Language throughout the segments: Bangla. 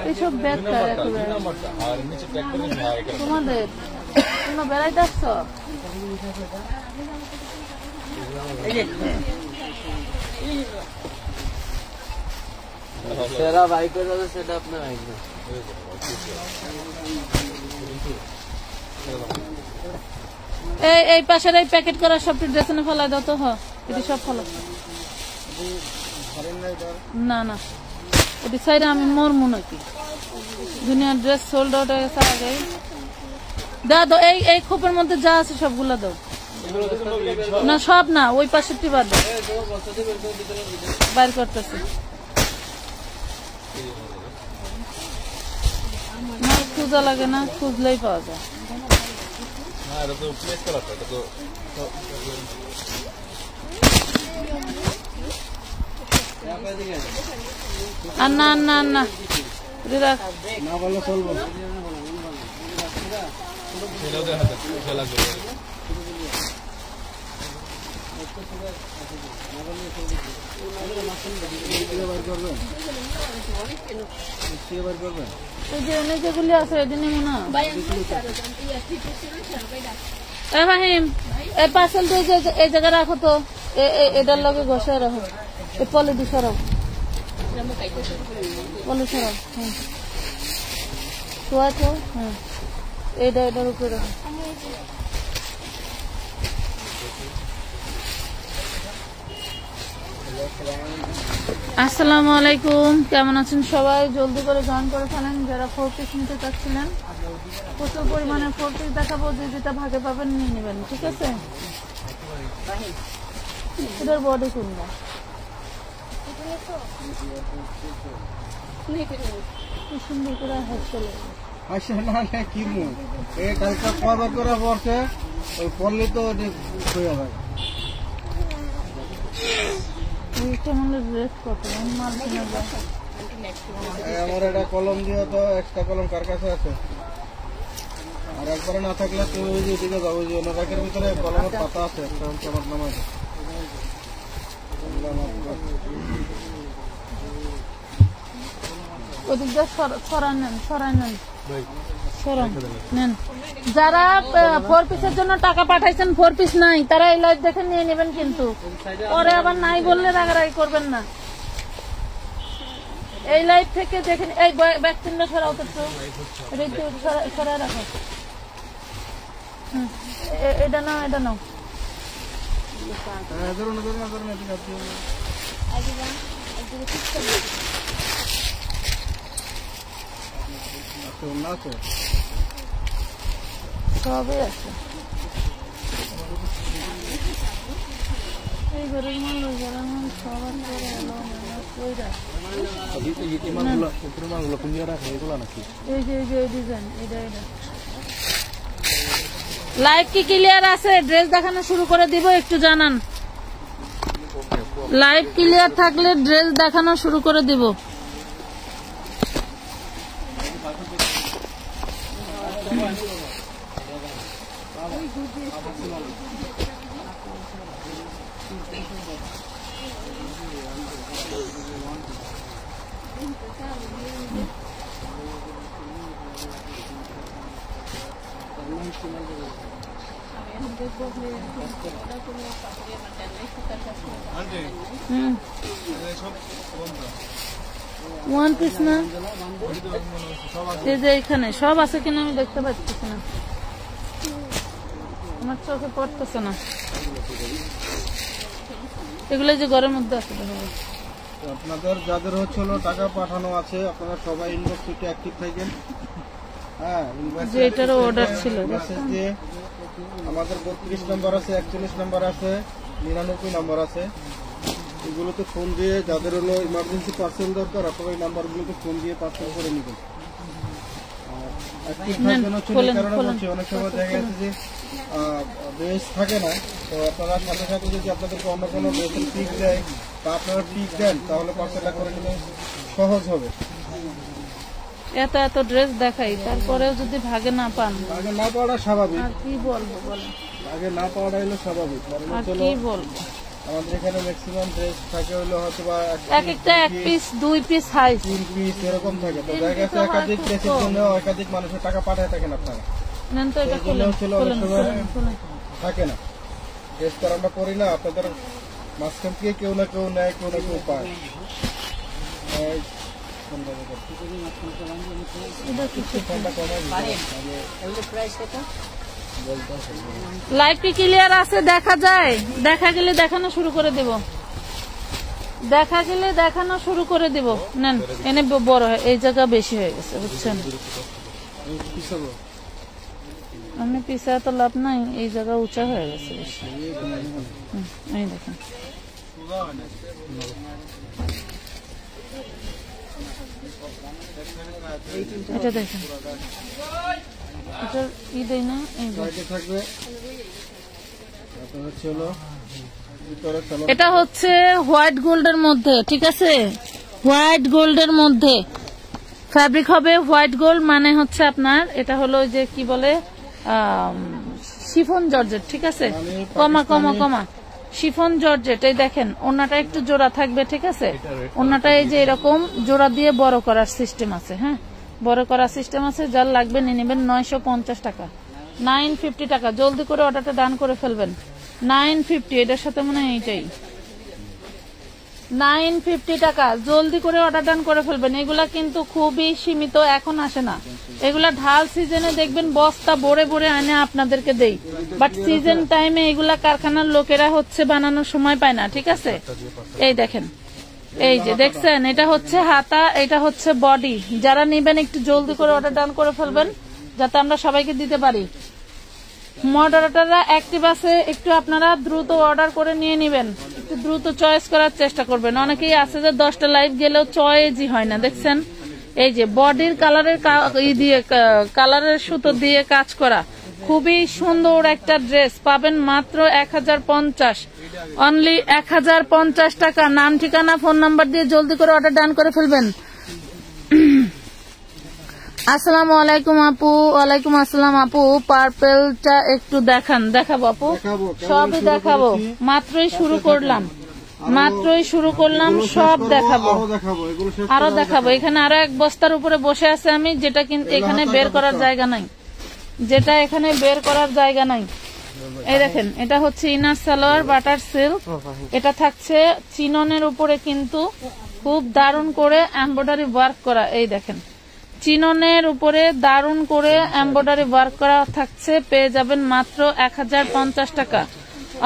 এইসব বেকার একেবারে তোমাদের তোমরা বেড়াইতে আসছ সেরা বাইক আছে সেটা আপনার বাইক না এই পাশের এই প্যাকেট করা সবটি ড্রেসনে ফেলাই দাও তো এটি সব ফলো না না এটি সাইডে আমি মরমু নাকি দুনিয়ার ড্রেস সোল্ড আউট হয়ে গেছে আগে দাও এই খোপের মধ্যে যা আছে সবগুলো দাও না সব না ওই পাশেরটি বাদ দাও বাইর করতেছি না খুঁজা লাগে না খুঁজলেই পাওয়া যায় আর না না না রাখ না বললে চলবো যেগুলি আছে এটি নেব না ফাহিম এই পার্সেলটা এই জায়গায় রাখো তো এটার লগে ঘষে রাখো এই পলিটি সরাও পলি সরাও হ্যাঁ শোয়া তো হ্যাঁ এটার উপরে রাখো আসসালামু আলাইকুম কেমন আছেন সবাই জলদি করে জয়েন করে ফেলেন যারা 4 পিস নিতে চাচ্ছিলেন প্রচুর পরিমাণে 4 পিস দেখাবো যেটা ভাগে পাবেন নিয়ে নেবেন ঠিক আছে এটার বডি কোনটা কি সুন্দর করে হাসছিল কি কালকা কবার করে পড়ছে ওই পড়লে তো হয়ে যায় আমার এটা কলম দিয়ে তো এক্সট্রা কলম কার কাছে আছে আর একবারে না থাকলে তুমি ওই যে দিকে যাবো যে রাখের ভিতরে কলমের পাতা আছে আমার নাম আছে ওদিকটা সরাই নেন যারা 4 পিসের জন্য টাকা পাঠাইছেন 4 পিস নাই তারা এই লাইভ দেখে নিয়ে নেবেন কিন্তু পরে আবার নাই বললে রাগারাগি করবেন না এই লাইভ থেকে দেখেন এই ভ্যাকসিনটা সরাও তো সরাই রাখো এটা নাও সবই আছে এই ঘরের মাল সবার লাইভ কি ক্লিয়ার আছে ড্রেস দেখানো শুরু করে দিব একটু জানান লাইভ ক্লিয়ার থাকলে ড্রেস দেখানো শুরু করে দিব ওয়ান পিস না এই যে এখানে সব আছে কিনা আমি দেখতে পাচ্ছি না আমার চোখে পড়তেছে না এগুলো যে ঘরের মধ্যে আছে আপনাদের যাদের হচ্ছিল টাকা পাঠানো আছে আপনারা সবাই ইনবক্স থেকে অ্যাক্টিভ থাকেন হ্যাঁ যে এটারও অর্ডার ছিল মেসেজ দিয়ে আমাদের 32 নম্বর আছে 41 নম্বর আছে 99 নম্বর আছে এগুলোতে ফোন দিয়ে যাদের হলো ইমার্জেন্সি পার্সেল দরকার আপনারা এই নাম্বারগুলোতে ফোন দিয়ে পার্সেল করে নেবেন অ্যাক্টিভ থাকবেন হচ্ছে এই কারণে বলছি অনেক সময় দেখা যাচ্ছে যে বেস থাকে না তো আপনারা সাথে সাথে যদি আপনাদেরকে অন্য কোনো বেসের পিক দেয় বা আপনারা পিক দেন তাহলে পার্সেলটা করে নিলে সহজ হবে এত এত ড্রেস দেখাই তারপরেও যদি ভাগে না পান ভাগে না পাওয়াটা স্বাভাবিক আর কি বলবো বলেন ভাগে না পাওয়াটা হলো স্বাভাবিক আর কি বলবো আমাদের এখানে ম্যাক্সিমাম ড্রেস থাকে হলো হয়তো বা এক একটা 1 পিস 2 পিস হাই 3 পিস এরকম থাকে। তো দেখা গেছে একাধিক ড্রেসের জন্য একাধিক মানুষের টাকা পাঠায় থাকেন আপনারা, নেন তো এটা এই জন্য হচ্ছিল অনেক সময় খুলেন। থাকে না। ড্রেস তো আমরা করি না, আপনাদের মাঝখান থেকে কেউ না কেউ নেয়, কেউ না কেউ পায়। লাইভ কি ক্লিয়ার আছে? দেখা যায়? দেখা গেলে দেখানো শুরু করে দেব, দেখা গেলে দেখানো শুরু করে দেব। নেন, এনে বড় হয়, এই জায়গা বেশি হয়ে গেছে বুঝছেন। আমি পিছা তো লাভ নাই, এই জায়গা উঁচা হয়ে গেছে বেশি। এই দেখেন এটা দেখেন, এটা ই দেয় না, এই থাকবে। এটা হচ্ছে হোয়াইট গোল্ডের মধ্যে, ঠিক আছে, হোয়াইট গোল্ডের মধ্যে ফ্যাব্রিক হবে হোয়াইট গোল্ড, মানে হচ্ছে আপনার এটা হলো যে কি বলে শিফন জর্জেট, ঠিক আছে, কমা কমা কমা শিফন জর্জেট। এই দেখেন ওন্নাটা একটু জোড়া থাকবে, ঠিক আছে, ওন্নাটা এই যে এরকম জোড়া দিয়ে বড় করার সিস্টেম আছে, হ্যাঁ বড় করার সিস্টেম আছে। যার লাগবে নিয়ে নেবেন 950 টাকা, 950 টাকা। জলদি করে অর্ডারটা ডান করে ফেলবেন। 950, এটার সাথে মনে হয় এইটাই 950 টাকা। জলদি করে অর্ডার ডান করে ফেলবেন। এগুলা কিন্তু খুবই সীমিত, এখন আসে না। এগুলা ঢাল সিজনে দেখবেন বস্তা ভরে ভরে আনে আপনাদেরকে দেই, বাট সিজন টাইমে এগুলা কারখানার লোকেরা হচ্ছে বানানোর সময় পায় না, ঠিক আছে। এই দেখেন, এই যে দেখছেন, এটা হচ্ছে হাতা, এটা হচ্ছে বডি। যারা নিবেন একটু জলদি করে অর্ডার ডান করে ফেলবেন, যাতে আমরা সবাইকে দিতে পারি। মডারেটররা অ্যাক্টিভ আছে, একটু আপনারা দ্রুত অর্ডার করে নিয়ে নেবেন, একটু দ্রুত চয়েস করার চেষ্টা করবেন। অনেকেই আছে যে 10টা লাইভ গেলেও চয়েসই হয় না, দেখছেন। এই যে বডির কালারের দিয়ে কালারের সুতো দিয়ে কাজ করা খুবই সুন্দর একটা ড্রেস পাবেন মাত্র 1050, অনলি 1050 টাকা। নাম ঠিকানা ফোন নাম্বার দিয়ে জলদি করে অর্ডার ডান করে ফেলবেন। আসসালামু আলাইকুম আপু। ওয়ালাইকুম আসসালাম আপু। পার্পেলটা একটু দেখান। দেখাবো আপু, সবই দেখাবো, মাত্রই শুরু করলাম, মাত্রই শুরু করলাম, সব দেখাবো, আরো দেখাবো। এখানে আরো এক বস্তার উপরে বসে আছে আমি, যেটা কিন্তু এখানে বের করার জায়গা নাই, যেটা এখানে বের করার জায়গা নাই। এই দেখেন, এটা হচ্ছে ইনার সালোয়ার বাটার সিল্ক, এটা থাকছে চিননের উপরে কিন্তু খুব দারুণ করে এমব্রয়ডারি ওয়ার্ক করা। এই দেখেন, চিননের উপরে দারুণ করে এমব্রয়ডারি ওয়ার্ক করা থাকছে। পেয়ে যাবেন মাত্র 1050 টাকা,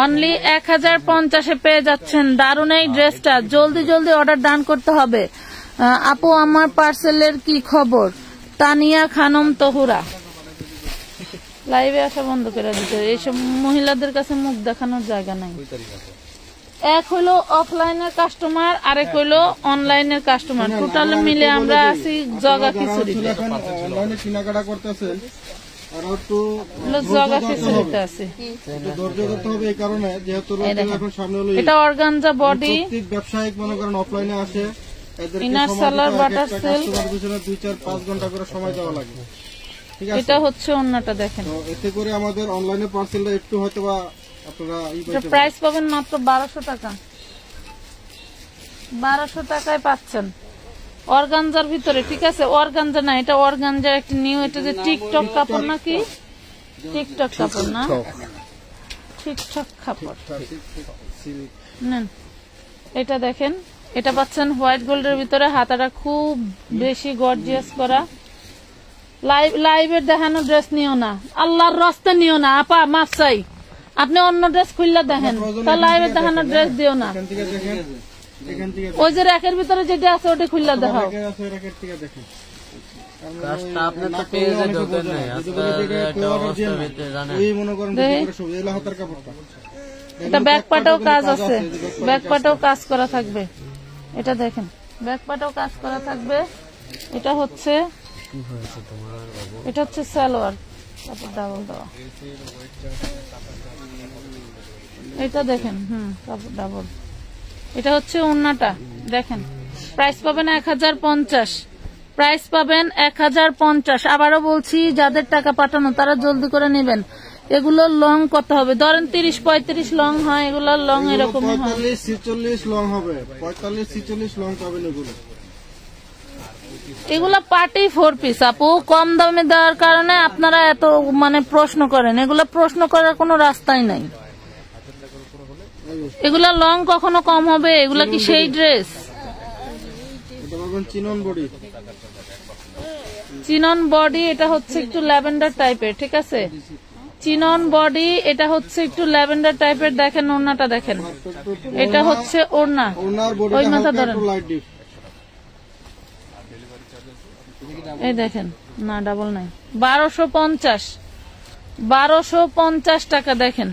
অনলি 1050-এ পেয়ে যাচ্ছেন দারুণ এই ড্রেসটা। জলদি জলদি অর্ডার ডান করতে হবে। আপু আমার পার্সেলের কি খবর? তানিয়া খানম তহুরা। লাইভে আসা বন্ধ করে দিতে, এইসব মহিলাদের কাছে মুখ দেখানোর জায়গা নাই। এক হইলো অফলাইনের কাস্টমার, আরেক হইলো অনলাইনের কাস্টমার, টোটাল মিলে আমরা আছি জগা খিচুড়িতে। কেনাকাটা করতেছেন জগা খিচুড়িতে আছে। এটা অর্গানজা বডি, ব্যবসায়িক মনে করেন অফলাইনে আসে, ইনার সালোয়ার বাটার সিল্ক, 2-4-5 ঘন্টা করে সময় দেওয়া লাগে, ঠিক আছে। এটা হচ্ছে অন্যটা দেখেন। এতে করে আমাদের অনলাইনে পার্সেলটা একটু হয়তো বা আপনারা প্রাইস পাবেন মাত্র 1200 টাকা, 1200 টাকায় পাচ্ছেন অর্গানজার ভিতরে, ঠিক আছে। অর্গানজা না, এটা অর্গানজার একটা নিউ, এটা যে টিকটক কাপড় নাকি, টিকটক কাপড় না, টিকটক কাপড় নেন। এটা দেখেন, এটা পাচ্ছেন হোয়াইট গোল্ডের ভিতরে, হাতাটা খুব বেশি গর্জিয়াস করা। লাইভের দেখানো ড্রেস নিও না, আল্লাহর রাস্তা নিও না আপা, মাফ চাই। আপনি অন্য ড্রেস খুললে দেখেন, তা লাইভের দেখানো ড্রেস দিও না। ওই যে র্যাকের ভিতরে যেটা আছে ওটা খুললে দেখাও। এটা ব্যাক পাটেও কাজ আছে, ব্যাক পাটেও কাজ করা থাকবে। এটা দেখেন, ব্যাক পাটেও কাজ করা থাকবে। এটা হচ্ছে সালোয়ার, তারপর ডাবল দেওয়া। এটা দেখেন, কাপড় ডাবল। এটা হচ্ছে ওন্নাটা দেখেন। প্রাইস পাবেন 1050, প্রাইস পাবেন 1050। আবারও বলছি, যাদের টাকা পাঠানো তারা জলদি করে নেবেন। এগুলো লং কত হবে? ধরেন 30-35 লং হয়, এগুলো লং এরকম হয়। 45-46 লং হবে, 45-46 লং পাবেন এগুলো। এগুলা পার্টি 4 পিস আপু, কম দামে দেওয়ার কারণে আপনারা এত মানে প্রশ্ন করেন। এগুলা প্রশ্ন করার কোনো রাস্তাই নাই। এগুলা লং কখনো কম হবে? এগুলা কি সেই dress? Chinon body, chinon body, এটা হচ্ছে একটু ল্যাভেন্ডার টাইপের, ঠিক আছে? চিনন বডি, এটা হচ্ছে একটু ল্যাভেন্ডার টাইপের। দেখেন ওড়নাটা দেখেন, এটা হচ্ছে ওড়না, ওই মাথা ধরেন, এই দেখেন না ডাবল নাই। 1250 টাকা দেখেন,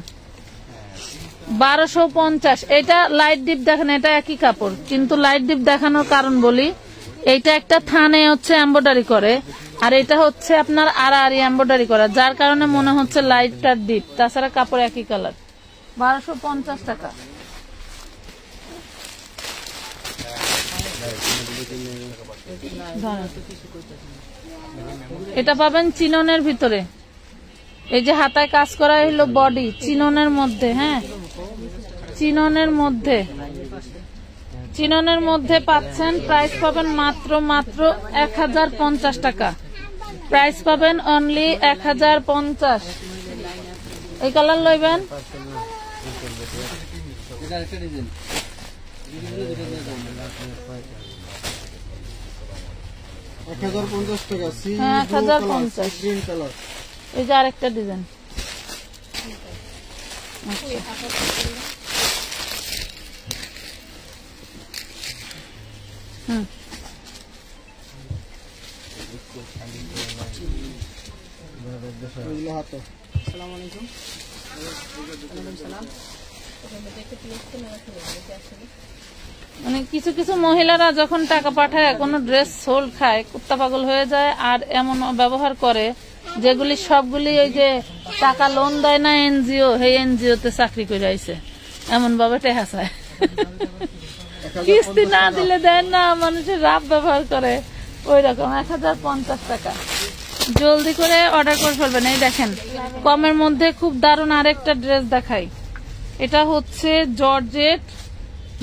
1250। এটা লাইট ডিপ দেখেন, এটা একই কাপড়, কিন্তু লাইট ডিপ দেখানোর কারণ বলি, এইটা একটা থানে হচ্ছে এমব্রয়ডারি করে, আর এটা হচ্ছে আপনার আড়াআড়ি এমব্রয়ডারি করা, যার কারণে মনে হচ্ছে লাইট আর ডিপ, তাছাড়া কাপড় একই কালার। 1250 টাকা। এটা পাবেন চিননের ভিতরে। এই যে হাতায় কাজ করা হলো বডি চিননের মধ্যে, হ্যাঁ চিননের মধ্যে, চিননের মধ্যে পাচ্ছেন। প্রাইস পাবেন মাত্র 1050 টাকা। প্রাইস পাবেন অনলি 1050। এই কালার লইবেন, হ্যাঁ 1050। এই যে আরেকটা ডিজাইন, মানে কিছু কিছু মহিলারা যখন টাকা পাঠায় কোনো ড্রেস সোল খায়, কুত্তা পাগল হয়ে যায়, আর এমন ব্যবহার করে যেগুলি সবগুলি ওই যে টাকা লোন দেয় না এনজিও, সেই এনজিও তে চাকরি করে আইছে, এমন ভাবে টেহা চায়। কিস্তি না দিলে দেন না, মানুষের রাব ব্যবহার করে ওই রকম। 1050 টাকা। জলদি করে অর্ডার করে ফেলবেন। এই দেখেন কমের মধ্যে খুব দারুণ আরেকটা ড্রেস দেখাই। এটা হচ্ছে জর্জেট,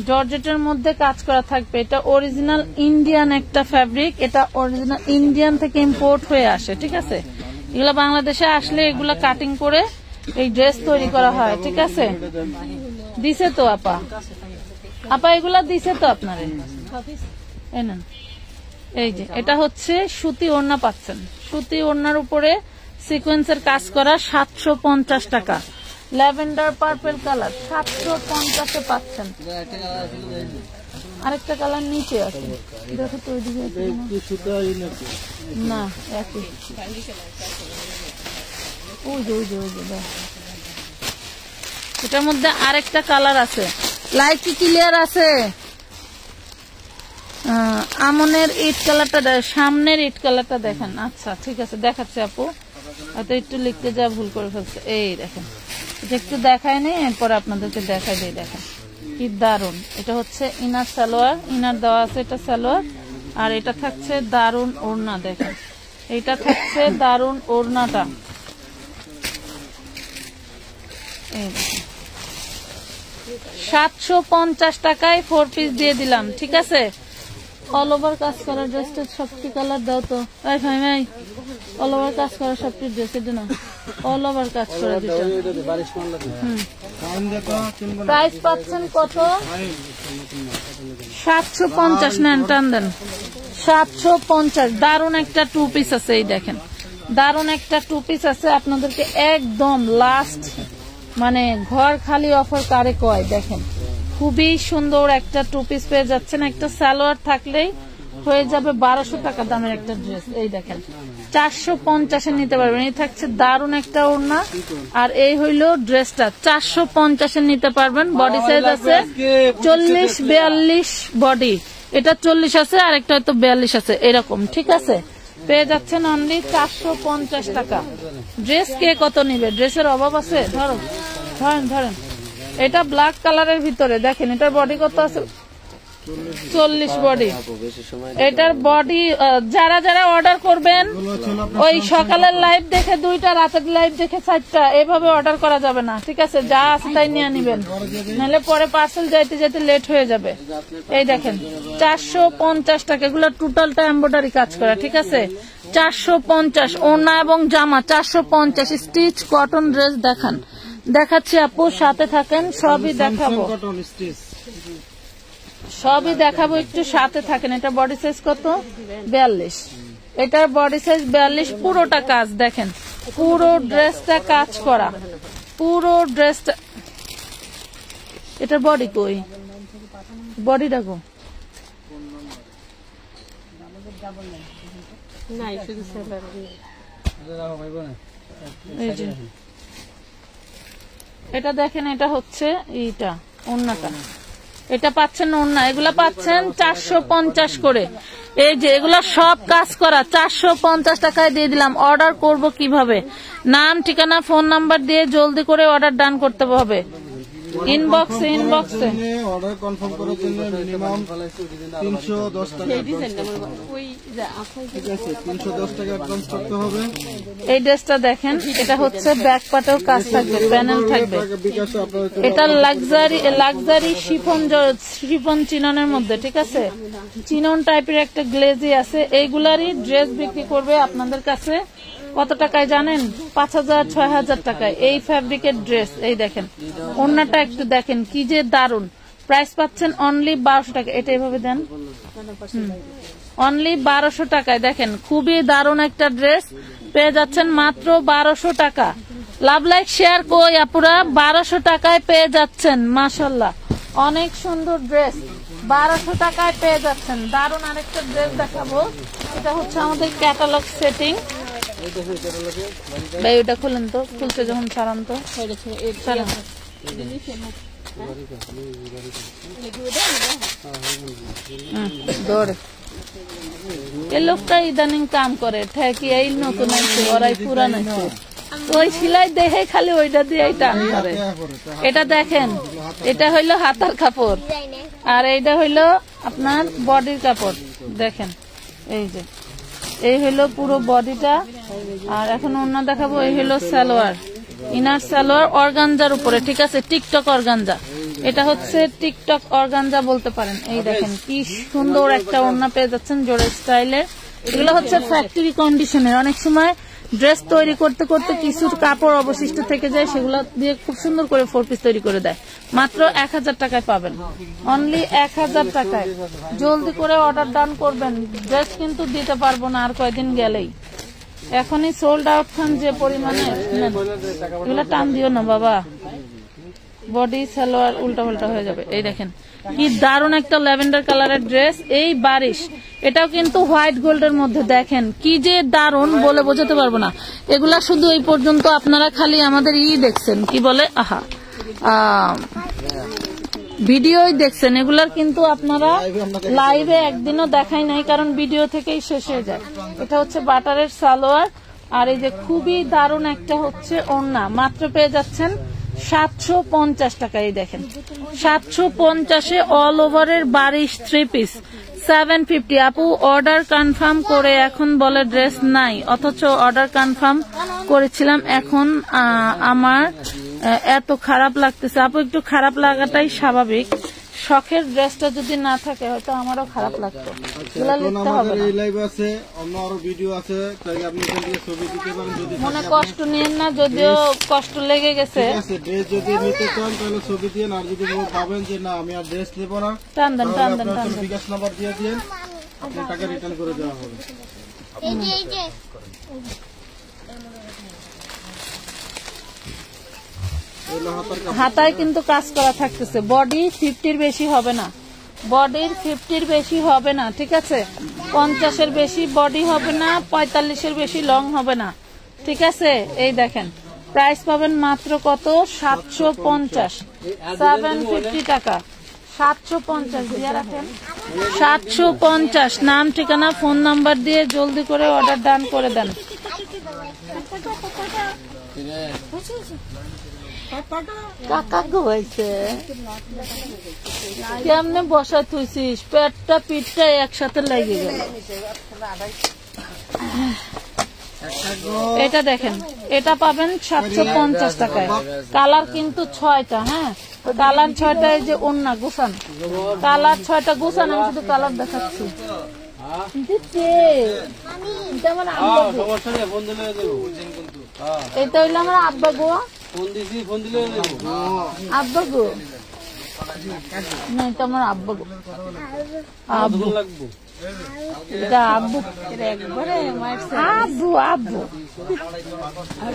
জর্জেটের মধ্যে কাজ করা থাকবে। এটা অরিজিনাল ইন্ডিয়ান একটা ফ্যাব্রিক, এটা অরিজিনাল ইন্ডিয়ান থেকে ইম্পোর্ট হয়ে আসে, ঠিক আছে? এগুলা বাংলাদেশে আসলে এগুলা কাটিং করে এই ড্রেস তৈরি করা হয়, ঠিক আছে? দিছে তো আপা, আপা এগুলা দিছে তো আপনারে, এই নেন। এই যে এটা হচ্ছে সুতি ওড়না পাচ্ছেন, সুতি ওড়নার উপরে সিকোয়েন্সের কাজ করা, 750 টাকা। ল্যাভেন্ডার পার্পল কালার 750-এ পাচ্ছেন। আরেকটা কালার নিচে আছে, দেখো তো ওইদিকে না, একই। ওই যে ওই যে ওই যে এটার মধ্যে আরেকটা কালার আছে। লাইট কি ক্লিয়ার আছে? আমনের ইট কালারটা, সামনের ইট কালারটা দেখেন। আচ্ছা ঠিক আছে, দেখাচ্ছে আপু, হয়তো একটু লিখতে যা ভুল করে ফেলছে। এই দেখেন, এটা একটু দেখায় নেই, এরপর আপনাদেরকে দেখাই দিই। দেখেন কি দারুন। এটা হচ্ছে ইনার সালোয়ার, ইনার দেওয়া আছে, এটা সালোয়ার, আর এটা থাকছে দারুন ওড়না। দেখেন এটা থাকছে দারুন ওড়নাটা। এই দেখেন 750 টাকায় 4 পিস দিয়ে দিলাম, ঠিক আছে? অল ওভার কাজ করার ড্রেসটা সবটি কালার দাও তো, ভাই অল ওভার কাজ করা সবটি ড্রেস, এটা না অল ওভার কাজ করা যেটা। প্রাইস পাচ্ছেন কত? 750। নেন, টান দেন, 750। দারুন একটা 2 পিস আছে, এই দেখেন দারুন একটা 2 পিস আছে। আপনাদেরকে একদম লাস্ট মানে ঘর খালি অফার কারে কয়, দেখেন খুবই সুন্দর একটা 2 পিস পেয়ে যাচ্ছেন। একটা সালোয়ার থাকলেই হয়ে যাবে 1200 টাকা দামের একটা ড্রেস। এই দেখেন 450-এ নিতে পারবেন। এই থাকছে দারুন একটা ওড়না, আর এই হইলো ড্রেসটা 450-এ নিতে পারবেন। বডি সাইজ আছে 40-42 বডি, এটা 40 আছে, আর একটা হয়তো 42 আছে, এরকম, ঠিক আছে? পেয়ে যাচ্ছেন অনলি 450 টাকা। ড্রেস কে কত নিবে? ড্রেসের অভাব আছে? ধরেন ধরেন, এটা ব্ল্যাক কালারের ভিতরে দেখেন, এটার বডি কত আছে? 40 বডি। এটার বডি যারা যারা অর্ডার করবেন ওই সকালের লাইভ দেখে 2টা, রাতের লাইভ দেখে 4টা, এভাবে অর্ডার করা যাবে না, ঠিক আছে? যা আছে তাই নিয়ে নিবেন, নাহলে পরে পার্সেল যাইতে যাইতে লেট হয়ে যাবে। এই দেখেন 450 টাকা, এগুলো টোটালটা এমব্রয়ডারি কাজ করা, ঠিক আছে? 450 ওড়না এবং জামা 450। স্টিচ কটন ড্রেস দেখাচ্ছি আপু, সাথে থাকেন, সবই দেখাবো, সবই দেখাবো, একটু সাথে থাকেন। এটা বডি সাইজ কত? 42। এটার বডি সাইজ 42, পুরোটা কাজ দেখেন, পুরো ড্রেসটা কাজ করা, পুরো ড্রেসটা। এটার বডি কই? বডিটা কো? এটা দেখেন, এটা হচ্ছে এইটা ওড়নাটা, এটা পাচ্ছেন ওড়না, এগুলা পাচ্ছেন 450 করে। এই যে এগুলা সব কাজ করা 450 টাকায় দিয়ে দিলাম। অর্ডার করব কিভাবে? নাম, ঠিকানা, ফোন নাম্বার দিয়ে জলদি করে অর্ডার ডান করতে হবে। ইনবক্সে অর্ডার কনফার্ম করার জন্য মিনিমাম 310 টাকা, ঠিক আছে? 310 টাকা অ্যাডভান্স করতে হবে। এই ড্রেসটা দেখেন, এটা হচ্ছে ব্যাক পাটেও কাজ থাকবে, প্যানেল থাকবে। এটা লাক্সারি শিফন চিননের মধ্যে, ঠিক আছে? চিনন টাইপের একটা গ্লেজি আছে। এইগুলারই ড্রেস বিক্রি করবে আপনাদের কাছে কত টাকায় জানেন? 5000, 6000 টাকায় এই ফ্যাব্রিকের ড্রেস। এই দেখেন ওড়নাটা একটু দেখেন, কি যে দারুন। প্রাইস পাচ্ছেন অনলি 1200 টাকা। এটা এভাবে দেন, অনলি 1200 টাকায়। দেখেন খুবই দারুন একটা ড্রেস পেয়ে যাচ্ছেন মাত্র 1200 টাকা। লাভ লাইক শেয়ার কই আপুরা, 1200 টাকায় পেয়ে যাচ্ছেন। মাশাআল্লাহ, অনেক সুন্দর ড্রেস 1200 টাকায় পেয়ে যাচ্ছেন। দারুন আরেকটা ড্রেস দেখাবো, এটা হচ্ছে আমাদের ক্যাটালগ সেটিং। ভাই ওটা খুলেন তো, খুলছে যখন ছাড়ান তো, এই লোকটা ইদানিং কাম করে ঠেকি, এই নতুন আছে ওরাই পুরান আছে, ওই সিলাই দেখে খালি ওইটা দিয়ে টান করে। এটা দেখেন, এটা হইলো হাতার কাপড় আর এইটা হইলো আপনার বডির কাপড়। দেখেন এই যে এই হইলো পুরো বডিটা। আর এখন অন্য দেখাবো, এই হইলো সালোয়ার, ইনার সালোয়ার অর্গানজার উপরে, ঠিক আছে? টিকটক অর্গানজা, এটা হচ্ছে টিকটক অর্গানজা বলতে পারেন। এই দেখেন কি সুন্দর একটা ওড়না পেয়ে যাচ্ছেন জোড়া স্টাইলের। এগুলো হচ্ছে ফ্যাক্টরি কন্ডিশনের। অনেক সময় ড্রেস তৈরি করতে করতে কিছু কাপড় অবশিষ্ট থেকে যায়, সেগুলো দিয়ে খুব সুন্দর করে 4 পিস তৈরি করে দেয়। মাত্র 1000 টাকায় পাবেন, অনলি 1000 টাকায়। জলদি করে অর্ডার ডান করবেন, ড্রেস কিন্তু দিতে পারবো না আর কয়দিন গেলেই। এখনই সোল্ড আউট খান যে পরিমাণে। এগুলো টান দিও না বাবা, বডি সালোয়ার উল্টা পাল্টা হয়ে যাবে। এই দেখেন কি দারুণ একটা ল্যাভেন্ডার কালারের ড্রেস, এই বারিশ। এটাও কিন্তু হোয়াইট গোল্ডের মধ্যে, দেখেন কি যে দারুণ, বলে বোঝাতে পারবো না। এগুলা শুধু এই পর্যন্ত আপনারা খালি আমাদের দেখছেন, কি বলে ভিডিওই দেখছেন, এগুলার কিন্তু আপনারা লাইভে একদিনও দেখাই নাই, কারণ ভিডিও থেকেই শেষ হয়ে যায়। এটা হচ্ছে বাটারের সালোয়ার, আর এই যে খুবই দারুণ একটা হচ্ছে ওড়না, মাত্র পেয়ে যাচ্ছেন 750 টাকা। এই দেখেন 750-এ অল ওভারের বারিশ 3 পিস 750। আপু অর্ডার কনফার্ম করে এখন বলে ড্রেস নাই, অথচ অর্ডার কনফার্ম করেছিলাম। এখন আমার এত খারাপ লাগতেছে। আপু একটু খারাপ লাগাটাই স্বাভাবিক, শখের ড্রেসটা যদি না থাকে হয়তো আমারও খারাপ লাগতো। মনে কষ্ট নিয়েন না, যদিও কষ্ট লেগে গেছে। যদি নিতে চান তাহলে ছবি দিয়ে, আর যদি পাবেন যে না আমি আর ড্রেস নেবো না, টান দেন টান দেন, বিকাশ নাম্বার দিয়ে দিয়ে আপনার টাকা রিটার্ন করে দেওয়া হবে। হাতায় কিন্তু কাজ করা থাকতেছে। বডি 50-র বেশি হবে না, বডির 50-র বেশি হবে না, ঠিক আছে? 50-এর বেশি বডি হবে না, 45-এর বেশি লং হবে না, ঠিক আছে? এই দেখেন প্রাইস পাবেন মাত্র কত? 750, 750 টাকা, 750 দিয়ে রাখেন। 750, নাম, ঠিকানা, ফোন নাম্বার দিয়ে জলদি করে অর্ডার ডান করে দেন। কাকা ঘুমাইছে কেমনে বসা থুইছিস পেটটা পিঠটা একসাথে লেগে গেল। এটা দেখেন এটা পাবেন 750 টাকায়। কালার কিন্তু 6টা। হ্যাঁ কালার 6টা। এই যে ওন্না গোছান কালার 6টা গোছান। আমি শুধু কালার দেখাচ্ছি। এটা হইলো আমার আব্বা গো। আব্বা গো না এটা আমার আব্বা গো। আব্বু এটা আব্বু আব্বু আব্বু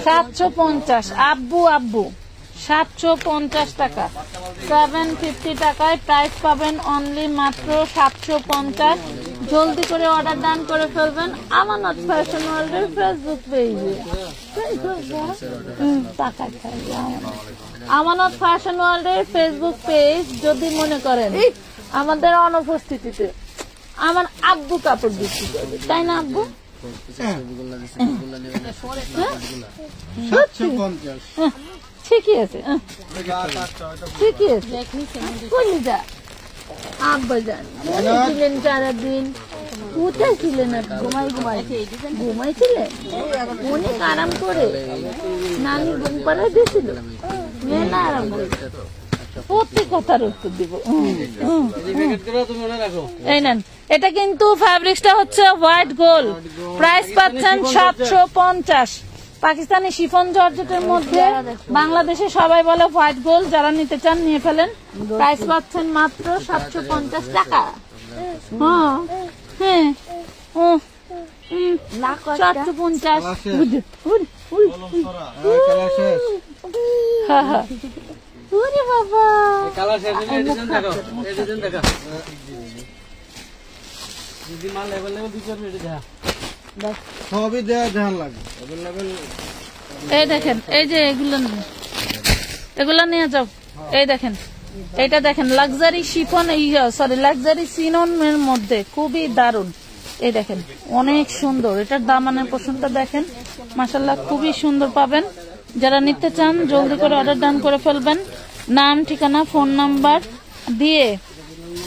750। আব্বু আব্বু 750 টাকা। 750 টাকায় প্রাইস পাবেন অনলি মাত্র 750। জলদি করে অর্ডার ডান করে ফেলবেন আমানত ফ্যাশন ওয়ার্ল্ডের ফেসবুক পেজে। আমানত ফ্যাশন ওয়ার্ল্ডের ফেসবুক পেজ যদি মনে করেন আমাদের অনুপস্থিতিতে আমার আব্বু কাপড় বিক্রি করবে, তাই না আব্বু? ঠিকই আছে ঠিকই আছে। কলিজা আব্বা যান ছিলেন সারাদিন কোথায় ছিলেন? ঘুমাইছিলেন অনেক আরাম করে। নানি ঘুম পাড়ায় দিয়েছিল না আরাম করে। প্রত্যেক কথার উত্তর দিব। এই নেন এটা কিন্তু ফ্যাব্রিক্সটা হচ্ছে হোয়াইট গোল্ড। প্রাইস পাচ্ছেন 750। পাকিস্তানি শিফন জর্জেটের মধ্যে বাংলাদেশে সবাই বলে হোয়াইট গোল্ড। যারা নিতে চান নিয়ে ফেলেন। প্রাইস পাচ্ছেন মাত্র 750 টাকা। হ্যাঁ হ্যাঁ 750। হ্যাঁ হ্যাঁ বাবা সবই দেওয়া ধ্যান লাগে। এই দেখেন এই যে এগুলো নিয়ে যাও। এই দেখেন এটা দেখেন লাক্সারি শিফন সরি লাক্সারি সিননের মধ্যে খুবই দারুন। এই দেখেন অনেক সুন্দর। এটার দামানের পোর্শনটা দেখেন মাশাআল্লাহ খুবই সুন্দর পাবেন। যারা নিতে চান জলদি করে অর্ডার ডান করে ফেলবেন। নাম ঠিকানা ফোন নাম্বার দিয়ে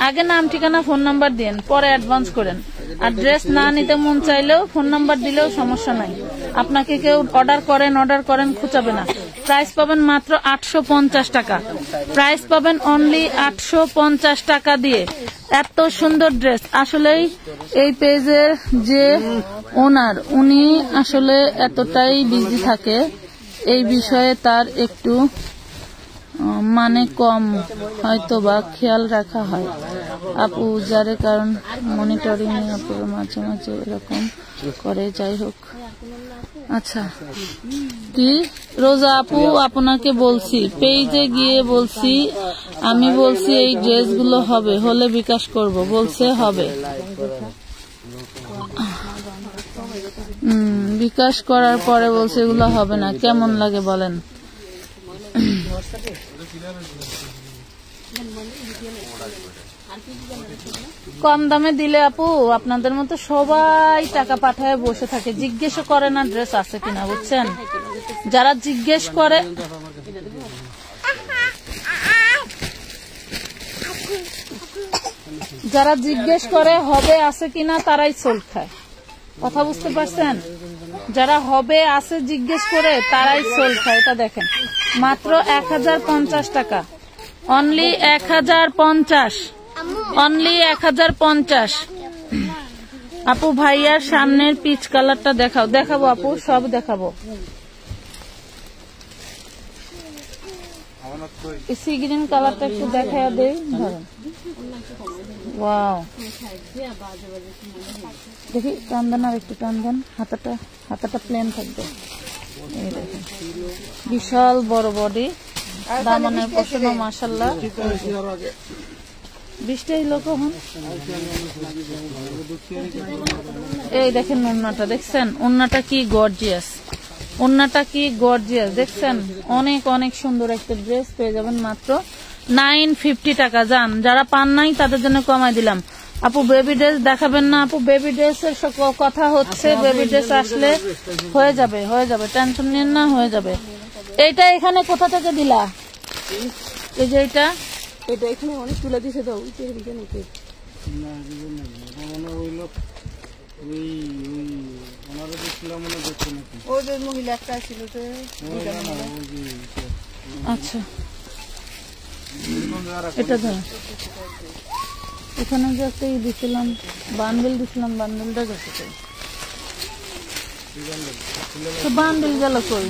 আগে নাম ঠিকানা ফোন নাম্বার দিন পরে অ্যাডভান্স করেন। আর ড্রেস না নিতে মন চাইলেও ফোন নাম্বার দিলেও সমস্যা নাই। আপনাকে কেউ অর্ডার করেন খুঁচাবে না। প্রাইস পাবেন মাত্র 850 টাকা। প্রাইস পাবেন অনলি 850 টাকা দিয়ে। এত সুন্দর ড্রেস। আসলেই এই পেজের যে ওনার উনি আসলে এতটাই বিজি থাকে এই বিষয়ে তার একটু মানে কম হয়তো বা খেয়াল রাখা হয় আপু যারে কারণ মনিটরিং আপুর মাঝে মাঝে এরকম করে। যাই হোক আচ্ছা কি রোজা আপু আপনাকে বলছি পেজে গিয়ে বলছি আমি বলছি এই ড্রেসগুলো হবে হলে বিকাশ করব বলছে হবে। বিকাশ করার পরে বলছে এগুলো হবে না। কেমন লাগে বলেন? কম দামে দিলে আপু আপনাদের মতো সবাই টাকা পাঠায় বসে থাকে, জিজ্ঞেস করে না ড্রেস আছে কিনা, বুঝছেন? যারা জিজ্ঞেস করে হবে আছে কিনা তারাই সোল খায়। কথা বুঝতে পারছেন? যারা হবে আছে জিজ্ঞেস করে তারাই সোল খায়। এটা দেখেন মাত্র 1050 টাকা। অনলি 1050। অনলি 1050। আপু ভাইয়ার সামনের পিচ কালারটা দেখাবো আপু, সব দেখাবো। সি গ্রিন কালারটা একটু দেখাইয়া দেই। ধরেন ওয়াও দেখি টান দেন আর একটু টান দেন। হাতাটা প্লেন থাকবে। এই দেখেন বিশাল বড় বডি, দামানের পছন্দ মাশাআল্লাহ। 20টাই লোক হন। এই দেখেন ওন্নাটা দেখছেন? ওন্নাটা কি গর্জিয়াস, ওন্নাটা কি গর্জিয়াস দেখছেন? অনেক অনেক সুন্দর একটা ড্রেস পেয়ে যাবেন মাত্র 950 টাকা। যান যারা পান নাই তাদের জন্য কমাই দিলাম। আপু বেবি ড্রেস দেখাবেন না? আপু বেবি ড্রেসের কথা হচ্ছে, বেবি ড্রেস আসলে হয়ে যাবে টেনশন নিন না, হয়ে যাবে। এইটা এখানে কোথা থেকে দিলা? এই যে এটা এখানে অনেক তুলে দিছে তো নাকি ওই যে মহিলা একটা ছিল যে আচ্ছা এটা ধর এখানে যে একটা দিছিলাম বান্ডেল দিছিলাম বান্ডেলটা গেছে তো বান্ডেল গেল কই?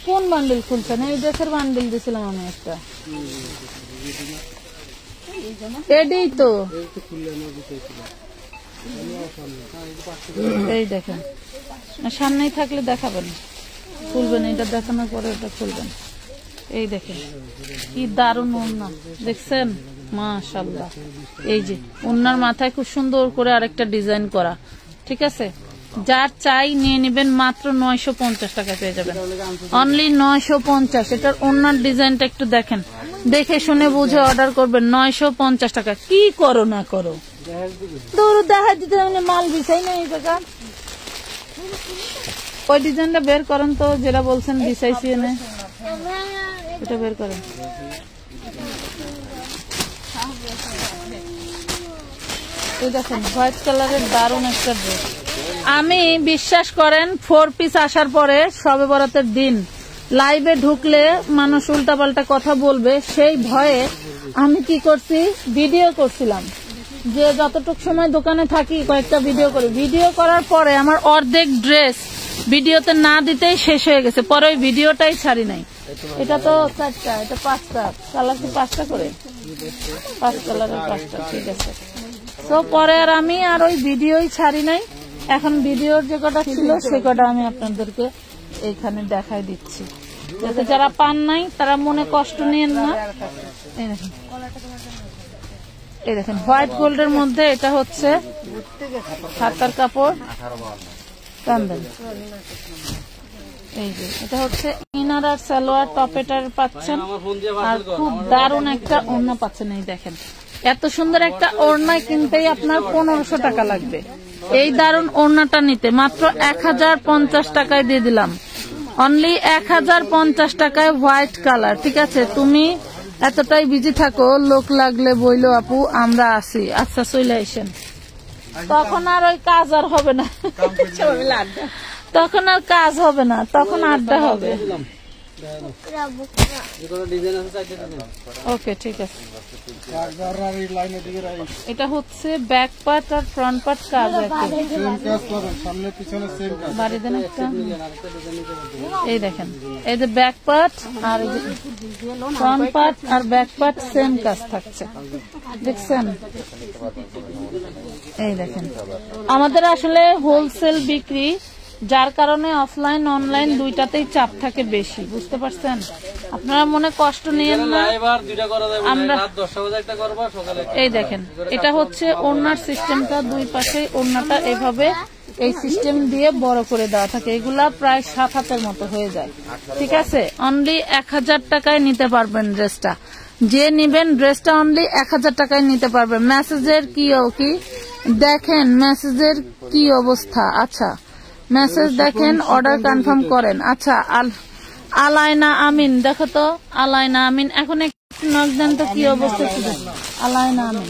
কোন বান্ডেল খুলছেন? এই ড্রেসের বান্ডেল দিছিলাম আমি একটা এটাই তো এই দেখেন সামনেই থাকলে দেখাবেন খুলবেন এটা দেখানোর পরে ওটা খুলবেন এই দেখেন কি দারুণ ওড়না দেখছেন মাশাআল্লাহ এই যে ওড়নার মাথায় খুব সুন্দর করে আরেকটা ডিজাইন করা ঠিক আছে যার চাই নিয়ে নেবেন মাত্র 950 টাকা পেয়ে যাবেন অনলি 950 এটার ওড়নার ডিজাইনটা একটু দেখেন দেখে শুনে বুঝে অর্ডার করবেন 950 টাকা কি করো না করো দৌড় দেখা দিতে মাল বিছাই না এই জায়গা ওই ডিজাইনটা বের করেন তো যেটা বলছেন বিছাইছি এনে এটা বের করেন এই দেখেন হোয়াইট কালারের দারুণ একটা ড্রেস আমি বিশ্বাস করেন 4 পিস আসার পরে শবে বরাতের দিন লাইভে ঢুকলে মানুষ উল্টাপাল্টা কথা বলবে সেই ভয়ে আমি কি করছি ভিডিও করছিলাম যে যতটুকু সময় দোকানে থাকি কয়েকটা ভিডিও করি ভিডিও করার পরে আমার অর্ধেক ড্রেস ভিডিওতে না দিতেই শেষ হয়ে গেছে পরে ওই ভিডিওটাই ছাড়ি নাই এটা তো 4টা এটা 5টা কালার কি 5টা করে 5 কালারের 5টা ঠিক আছে তো পরে আর আমি আর ওই ভিডিওই ছাড়ি নাই এখন ভিডিওর যে কটা ছিল সে কটা আমি আপনাদেরকে এইখানে দেখাই দিচ্ছি যাতে যারা পান নাই তারা মনে কষ্ট নিয়েন না এই দেখেন হোয়াইট গোল্ডের মধ্যে এটা হচ্ছে হাতার কাপড় কান্দেন এই যে এটা হচ্ছে ইনার আর সালোয়ার টপেটার পাচ্ছেন আর খুব দারুণ একটা ওড়না পাচ্ছেন এই দেখেন এত সুন্দর একটা ওড়না কিনতেই আপনার 1500 টাকা লাগবে এই দারুণ ওড়নাটা নিতে মাত্র 1050 টাকায় দিয়ে দিলাম অনলি 1050 টাকায় হোয়াইট কালার ঠিক আছে তুমি এতটাই বিজি থাকো লোক লাগলে বইলো আপু আমরা আছি আচ্ছা চলে আসেন তখন আর ওই কাজ আর হবে না তখন আর কাজ হবে না তখন আড্ডা হবে ওকে ঠিক আছে এটা হচ্ছে ব্যাক পার্ট আর ফ্রন্ট পার্ট কাজ বাড়ি দেন একটা এই দেখেন এই যে ব্যাক পার্ট আর ফ্রন্ট পার্ট আর ব্যাক পার্ট সেম কাজ থাকছে দেখছেন এই দেখেন আমাদের আসলে হোলসেল বিক্রি যার কারণে অফলাইন অনলাইন দুইটাতেই চাপ থাকে বেশি বুঝতে পারছেন আপনারা মনে কষ্ট নিয়েন না আমরা এই দেখেন এটা হচ্ছে ওড়নার সিস্টেমটা দুই পাশে ওড়নাটা এভাবে এই সিস্টেম দিয়ে বড় করে দেওয়া থাকে এগুলা প্রায় 7 হাতের মতো হয়ে যায় ঠিক আছে অনলি 1000 টাকায় নিতে পারবেন ড্রেসটা যে নিবেন ড্রেসটা অনলি 1000 টাকায় নিতে পারবেন মেসেজের কি দেখেন মেসেজের কি অবস্থা আচ্ছা মেসেজ দেখেন অর্ডার কনফার্ম করেন আচ্ছা আলাইনা আমিন দেখো তো আলাইনা আমিন এখন একটু নক দেন তো কি অবস্থা ছিল আলাইনা আমিন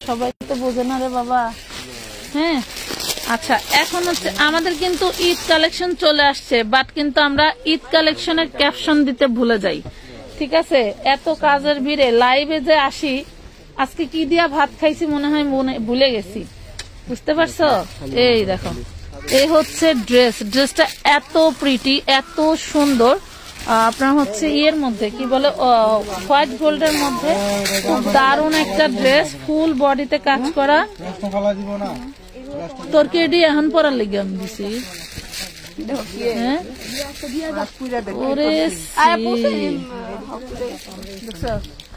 সবাই তো বোঝে না রে বাবা হ্যাঁ আচ্ছা এখন হচ্ছে আমাদের কিন্তু ঈদ কালেকশন চলে আসছে বাট কিন্তু আমরা ঈদ কালেকশনের ক্যাপশন দিতে ভুলে যাই ঠিক আছে এত কাজের ভিড়ে লাইভে যে আসি আজকে কি দিয়া ভাত খাইছি মনে হয় ভুলে গেছি বুঝতে পারছো এই দেখো এই হচ্ছে ড্রেসটা এত প্রিটি এত সুন্দর আপনার হচ্ছে ইয়ের মধ্যে কি বলে হোয়াইট গোল্ডের মধ্যে খুব দারুণ একটা ড্রেস ফুল বডিতে কাজ করা তোর কি এটি এখন পরার লেগে আমি দিছি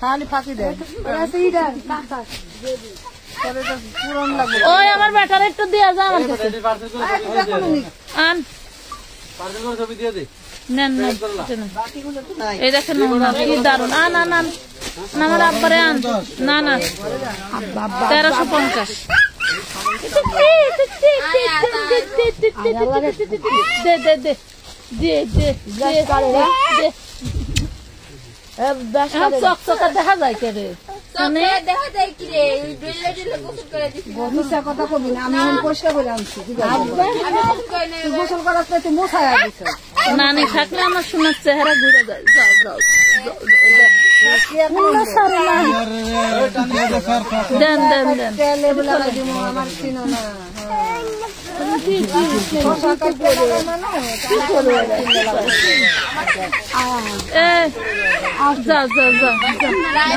খালি ফাঁকি দেয় ওই আমার ব্যাটার একটু দেওয়া যায় আমার কাছে এই দেখেন কি দারুন আন আমার আব্বারে আন না 1350 চকচকা দেখা যায় কে রে কথা কবি না, আমি পরিষ্কার করে আনছি। গোসল করার তুই মশাই দিচ্ছ। নানি থাকলে আমার সোনার চেহারা ঘুরে যায়। যাও যাও দেন দেন দেন আমার চিনো না। যাও যাও যাও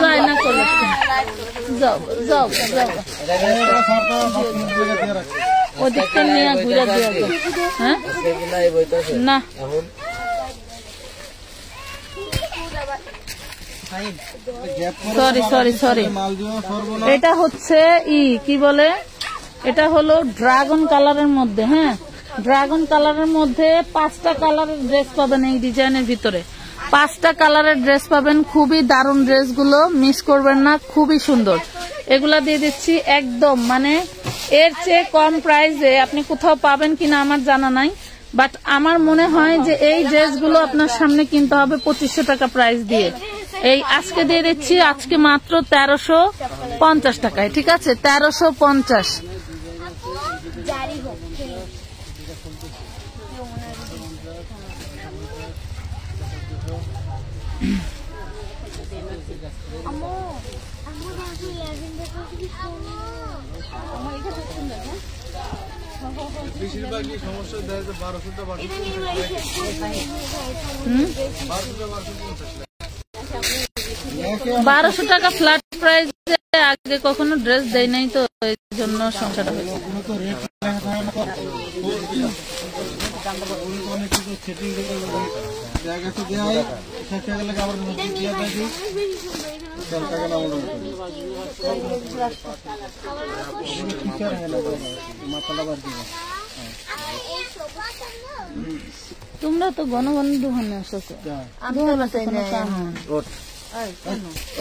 যাই না করে যাও যাও যাও ওদিকটা নিয়ে ঘুরে দিয়ে হ্যাঁ না সরি সরি সরি এটা হচ্ছে কি বলে এটা হলো ড্রাগন কালারের মধ্যে। হ্যাঁ ড্রাগন কালারের মধ্যে 5টা কালারের ড্রেস পাবেন এই ডিজাইনের ভিতরে। 5টা কালারের ড্রেস পাবেন, খুবই দারুণ ড্রেসগুলো, মিস করবেন না, খুবই সুন্দর। এগুলা দিয়ে দিচ্ছি একদম মানে এর চেয়ে কম প্রাইসে আপনি কোথাও পাবেন কিনা আমার জানা নাই, বাট আমার মনে হয় যে এই ড্রেসগুলো আপনার সামনে কিনতে হবে 2500 টাকা প্রাইস দিয়ে। এই আজকে দিয়ে দিচ্ছি আজকে মাত্র 1350 টাকায়। ঠিক আছে 1350। বেশিরভাগই সমস্যা দেখা যায় 1200 টাকা ফ্ল্যাট প্রাইস। আগে কখনো ড্রেস দেয় নাই তো এই জন্য সমস্যাটা হয়েছে। তোমরা তো ঘন ঘন দোকানে আসছো,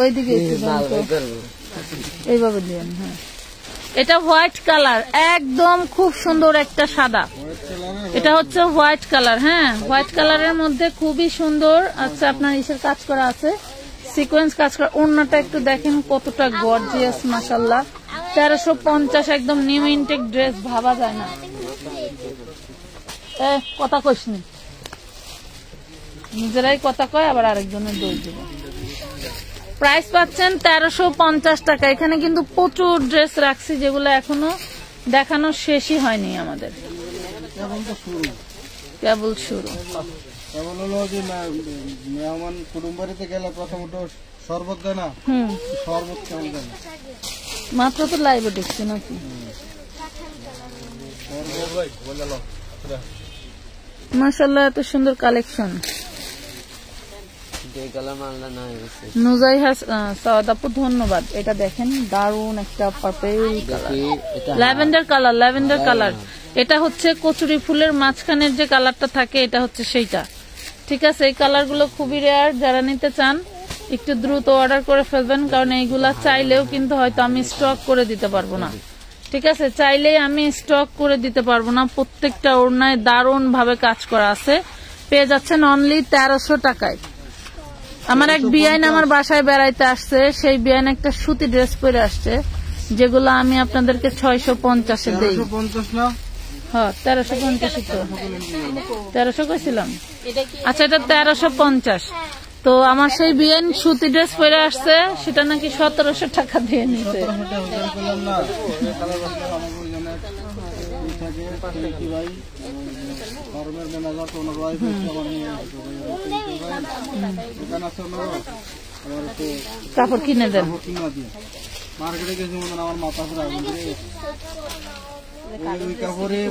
ওইদিকে এইভাবে দিবেন। হ্যাঁ এটা হোয়াইট কালার, একদম খুব সুন্দর একটা সাদা। এটা হচ্ছে হোয়াইট কালার। হ্যাঁ হোয়াইট কালারের মধ্যে খুবই সুন্দর। আচ্ছা আপনার ইসের কাজ করা আছে, সিকোয়েন্স কাজ করা। ওড়নাটা একটু দেখেন কতটা গর্জিয়াস মাশাআল্লাহ। 1350 একদম নিউ ইনটেক ড্রেস, ভাবা যায় না। কথা কইস নি, নিজেরাই কথা কয় আবার আরেকজনের দোষ দিব। প্রাইস পাচ্ছেন 1350 টাকা। এখানে কিন্তু প্রচুর ড্রেস রাখছি যেগুলো এখনো দেখানো শেষই হয়নি আমাদের, কেবল শুরু। এমন হলো যে মেহমান কুটুম বাড়িতে গেলে প্রথমত শরবত দেয় না, শরবত কেমন দেয় না, মাত্র তো লাইভে দেখছি নাকি। মাশাআল্লাহ এত সুন্দর কালেকশন। নুজাইহা সাওয়াদ আপু ধন্যবাদ। এটা দেখেন দারুন একটা purple colour, lavender colour, lavender colour. এটা হচ্ছে কচুরি ফুলের মাঝখানের যে কালারটা থাকে এটা হচ্ছে সেইটা। ঠিক আছে এই কালার গুলো খুবই রেয়ার, যারা নিতে চান একটু দ্রুত অর্ডার করে ফেলবেন, কারণ এইগুলা চাইলেও কিন্তু হয়তো আমি স্টক করে দিতে পারবো না। ঠিক আছে চাইলেই আমি স্টক করে দিতে পারবো না। প্রত্যেকটা ওড়নায় দারুণ ভাবে কাজ করা আছে। পেয়ে যাচ্ছেন অনলি 1300 টাকায়। আমার এক বিয়াইন আমার বাসায় বেড়াইতে আসছে, সেই বিয়াইন একটা সুতি ড্রেস পরে আসছে যেগুলো আমি আপনাদেরকে 650-এ দিই। 1350 তো 1300 কইছিলাম। আচ্ছা এটা 1350। তো আমার সেই বিয়াইন সুতি ড্রেস পরে আসছে, সেটা নাকি 1700 টাকা দিয়ে নিছে। কাপড় কিনে দেন।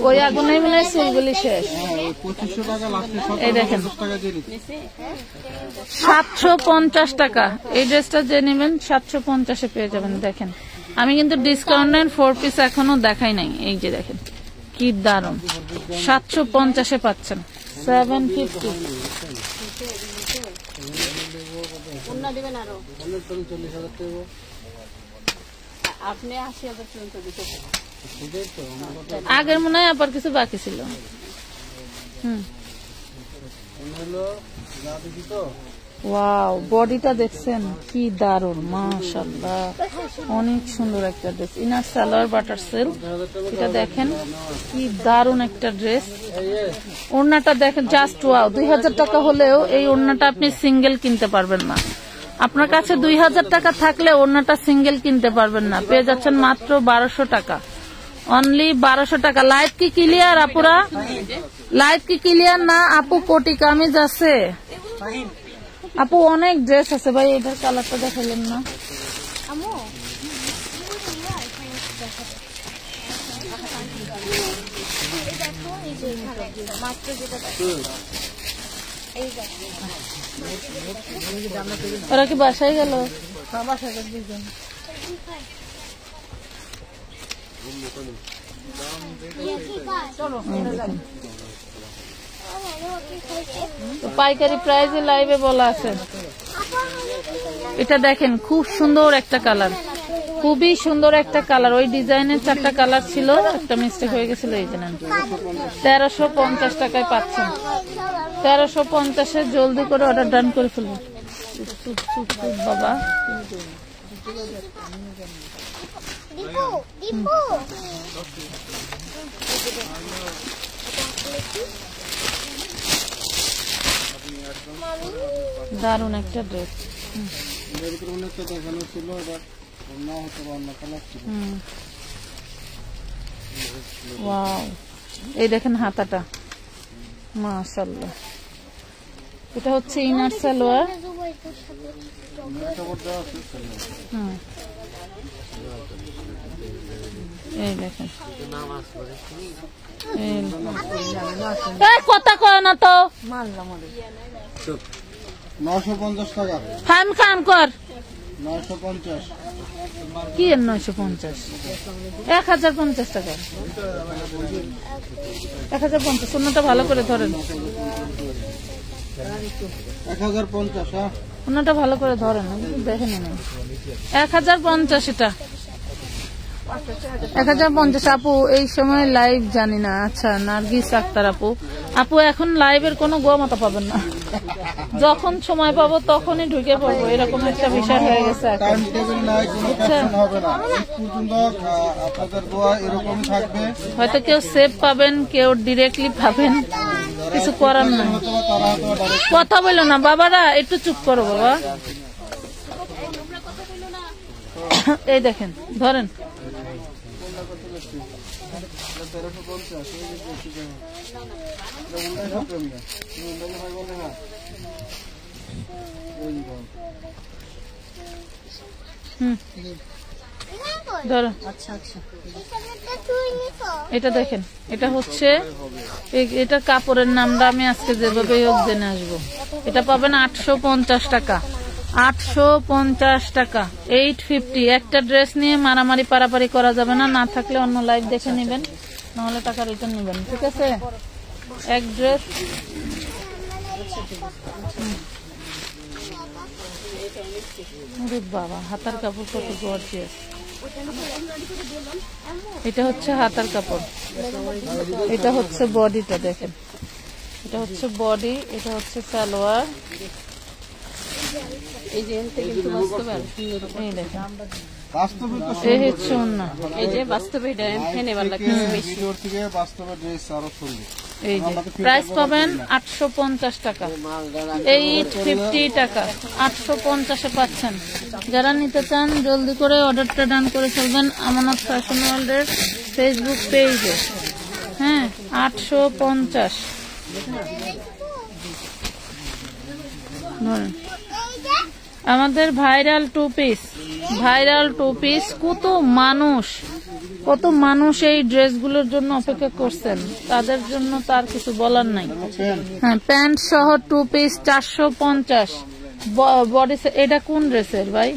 ওই আগুনে মনে হয় চুলগুলি শেষ। এই দেখেন 750 টাকা এই ড্রেসটা যে নেবেন 750-এ পেয়ে যাবেন। দেখেন আমি কিন্তু ডিসকাউন্টের 4 পিস এখনো দেখাই নাই। এই যে দেখেন কি দারুন, 750-এ পাচ্ছেন। 750 আপনি 80,000 পর্যন্ত দিতে পারেন। আগের মনে হয় আবার কিছু বাকি ছিল। ওয়াও, বডিটা দেখছেন কি দারুণ, মাশাআল্লাহ, অনেক সুন্দর একটা dress. Inner salwar butter silk, এটা দেখেন কি দারুণ একটা ড্রেস। ওড়নাটা দেখেন জাস্ট ওয়াও। 2000 টাকা হলেও এই ওড়নাটা আপনি সিঙ্গেল কিনতে পারবেন না। আপনার কাছে 2000 টাকা থাকলে ওড়নাটা সিঙ্গেল কিনতে পারবেন না, পেয়ে যাচ্ছেন মাত্র 1200 টাকা, অনলি 1200 টাকা। লাইট কি ক্লিয়ার আপুরা? লাইট কি ক্লিয়ার না আপু? কোটি কামিজ আছে আপু, অনেক ড্রেস আছে ভাই। এটার কালারটা দেখালেন না? ওরা কি বাসায় গেল? পাইকারি প্রাইসে লাইভে বলা আছে। এটা দেখেন খুব সুন্দর একটা কালার, খুবই সুন্দর একটা কালার। ওই ডিজাইনের 4টা কালার ছিল, একটা মিস্টেক হয়ে গেছিল। এই জন্য 1350 টাকায় পাচ্ছেন। 1350-এ জলদি করে অর্ডার ডান করে ফেলবো বাবা। দারুণ একটা ড্রেস। ওয়াও, এই দেখেন হাতাটা, মাশাআল্লাহ। এটা হচ্ছে ইনার সালোয়ার। এই দেখেন, কথা কয় না তো। 950 টাকা। ফাইম খান কর। 950 কি 950? 1050 টাকা। 1050। সোনাটা ভালো করে ধরেন, 1050। হ্যাঁ, সোনাটা ভালো করে ধরেন, দেখেন না। 1050 এটা 1050 আপু। এই সময় লাইভ জানি না। আচ্ছা, নার্গিস আক্তার আপু, আপু এখন লাইভের কোনো গোমাতা পাবেন না, যখন সময় পাবো তখনই ঢুকে পড়বো, এরকম একটা বিষয় হয়ে গেছে এখন। হয়তো কেউ সেভ পাবেন, কেউ ডিরেক্টলি পাবেন, কিছু করার নাই। কথা বলো না বাবারা, একটু চুপ করো বাবা। এই দেখেন, ধরেন। ধরো, এটা দেখেন, এটা হচ্ছে, এটা কাপড়ের নামটা আমি আজকে যেভাবে হোক জেনে আসবো। এটা পাবেন 850 টাকা। 850 টাকা, 850। একটা ড্রেস নিয়ে মারামারি পারাপারি করা যাবে না, না থাকলে অন্য লাইভ দেখে নেবেন, নাহলে টাকা রিটার্ন নেবেন, ঠিক আছে? এক ড্রেস বাবা, হাতার কাপড় কত গর্জিয়াস। এটা হচ্ছে হাতার কাপড়, এটা হচ্ছে বডিটা দেখেন, এটা হচ্ছে বডি, এটা হচ্ছে সালোয়ার। এই যে এই দেখেন, এই হচ্ছে ওন্না। এই যে বাস্তবে এটা ফেনে ভালো লাগছে বেশি। এই যে প্রাইস পাবেন 850 টাকা, 850 টাকা, 850-এ পাচ্ছেন। যারা নিতে চান জলদি করে অর্ডারটা ডান করে ফেলবেন আমানত ফ্যাশন ওয়ার্ল্ডের ফেসবুক পেজে। হ্যাঁ, 850। আমাদের viral two piece, viral two piece. কত মানুষ এই ড্রেসগুলোর জন্য অপেক্ষা করছেন, তাদের জন্য তার কিছু বলার নাই। হ্যাঁ, প্যান্ট সহ টু পিস 450 বডি। এটা কোন ড্রেসের ভাই?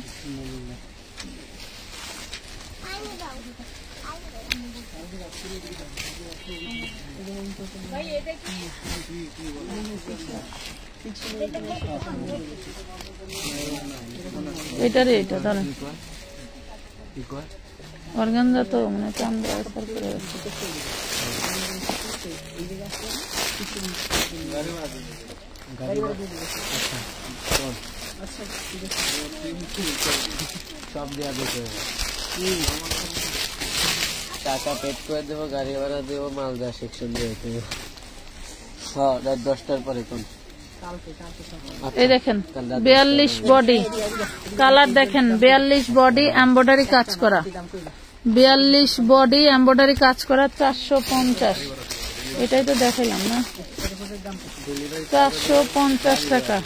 এটা রে, এটা দাঁড়ান, অর্গানজা তো মানে চামড়া আসর করে আছে। সব দেওয়া দিতে টাকা পেড করে দেবো, গাড়ি ভাড়া দেবো, মালদা সেকশন দিয়ে দেবো। হ্যাঁ, রাত 10টার পরে কোন এই দেখেন 42 বডি কালার, দেখেন 42 বডি এমব্রয়ডারি কাজ করা, 42 বডি এমব্রয়ডারি কাজ করা 450। এটাই তো দেখাইলাম না, 450 টাকা।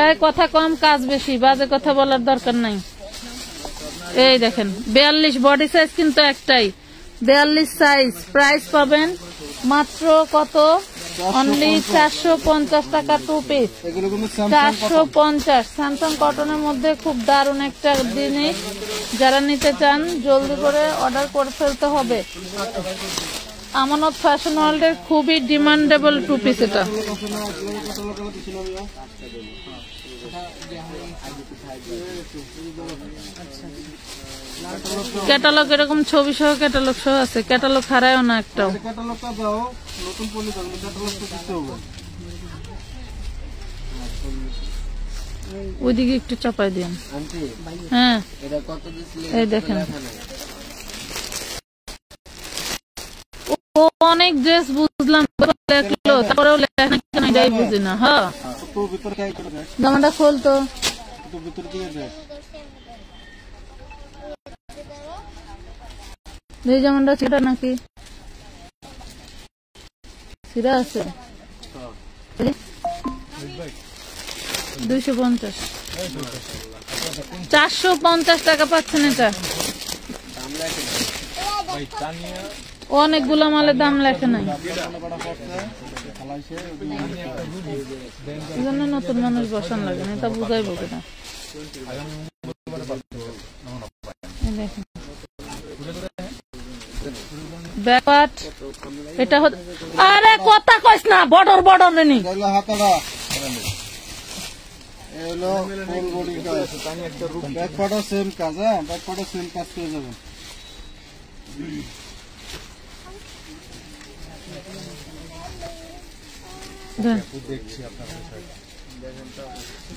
এই কথা কম কাজ বেশি, বাজে কথা বলার দরকার নাই। এই দেখেন 42 বডি সাইজ কিন্তু একটাই, 42 সাইজ। প্রাইস পাবেন মাত্র কত? অনলি 450 টাকা 2 পিস, 450। স্যামসাং কটনের মধ্যে খুব দারুণ একটা জিনিস, যারা নিতে চান জলদি করে অর্ডার করে ফেলতে হবে। আমানত ফ্যাশন ওয়ার্ল্ডের খুবই ডিমান্ডেবল 2 পিস এটা। ক্যাটালগ এরকম ছবি সহ ক্যাটালগ সহ আছে, ক্যাটালগ হারায়ও না একটাও। ওইদিকে একটু চাপাই দিন। হ্যাঁ এই দেখেন অনেক ড্রেস বুঝলাম, লেখলো তারপরেও লেখা কেন এটাই বুঝি না। হ্যাঁ জামাটা খোলতো, এই জামাটা ছেটা নাকি সিরা আছে 250, 450 টাকা পাচ্ছেন এটা। অনেকগুলো মালের দাম লেখে নাই, এই জন্য নতুন মানুষ বসান লাগে না, এটা বুঝাইব কিনা। দেখেন ব্যাপার এটা, আরে কথা কইস না, বর্ডার বর্ডার নেই সেম কাজ, হ্যাঁ ব্যাকপার্টও সেম কাজ পেয়ে যাবেন।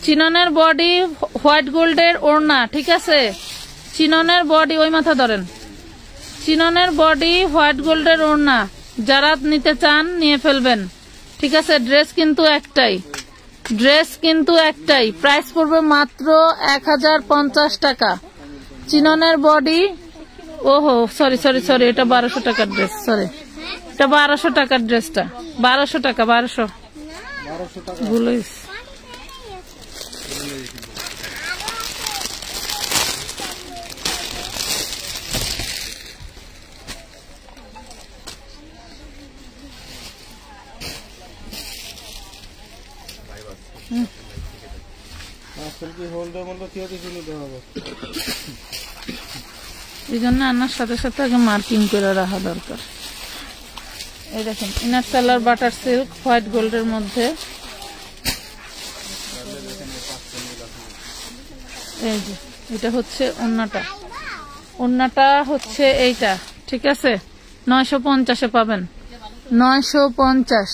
চিননের বডি হোয়াইট গোল্ডের ওড়না, ঠিক আছে? চিননের বডি, ওই মাথা ধরেন, চিননের বডি হোয়াইট গোল্ডের ওড়না, যারা নিতে চান নিয়ে ফেলবেন, ঠিক আছে? ড্রেস কিন্তু একটাই, ড্রেস কিন্তু একটাই। প্রাইস পড়বে মাত্র 1050 টাকা। চিননের বডি, ওহো সরি সরি সরি, এটা 1200 টাকার ড্রেস, সরি এটা 1200 টাকার ড্রেসটা, 1200 টাকা, 1200 ভুল হয়েছে। এই জন্য আনার সাথে সাথে আগে মার্কিং করে রাখা দরকার। এই দেখেন inner seller butter silk white গোল্ডের মধ্যে, এই যে এটা হচ্ছে ওড়নাটা, ওড়নাটা হচ্ছে এইটা, ঠিক আছে? 950-এ পাবেন, 950।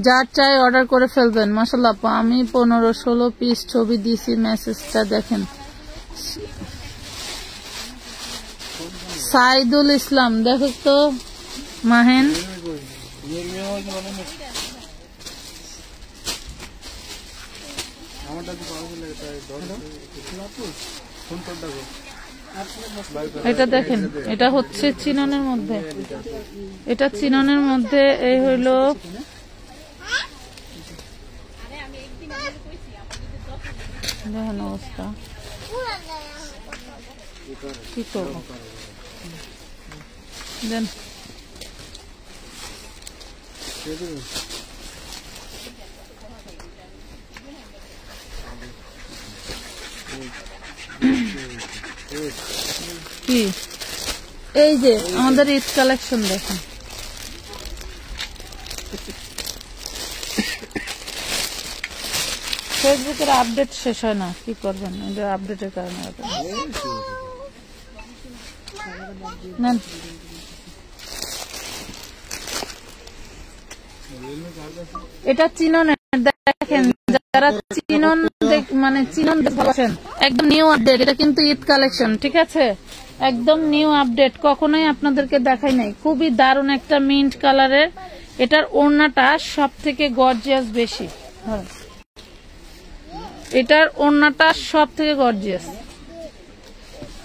যার চাই অর্ডার করে ফেলবেন। মাশাআল্লাহ, আমি 15-16 পিস ছবি দিয়েছি, মেসেজটা দেখেন। সাইদুল ইসলাম, দেখো তো মাহেন, এটা দেখেন, এটা হচ্ছে চিননের মধ্যে, এটা চিননের মধ্যে। এই হইল দেখেন অবস্থা, কি করবো দেন। কি এই যে আমাদের ঈদ কালেকশন দেখেন, ফেসবুকের আপডেট শেষ হয় না, কি করবেন, এটা আপডেটের কারণে নেন। এটা চিননের, দেখেন যারা চিনন মানে চিনন ভালোবাসেন, একদম নিউ আপডেট। এটা কিন্তু ঈদ কালেকশন, ঠিক আছে, একদম নিউ আপডেট, কখনোই আপনাদেরকে দেখাই নাই। খুবই দারুণ একটা মিন্ট কালারের। এটার ওড়নাটা সব থেকে গর্জিয়াস বেশি, এটার ওড়নাটা সব থেকে গর্জিয়াস।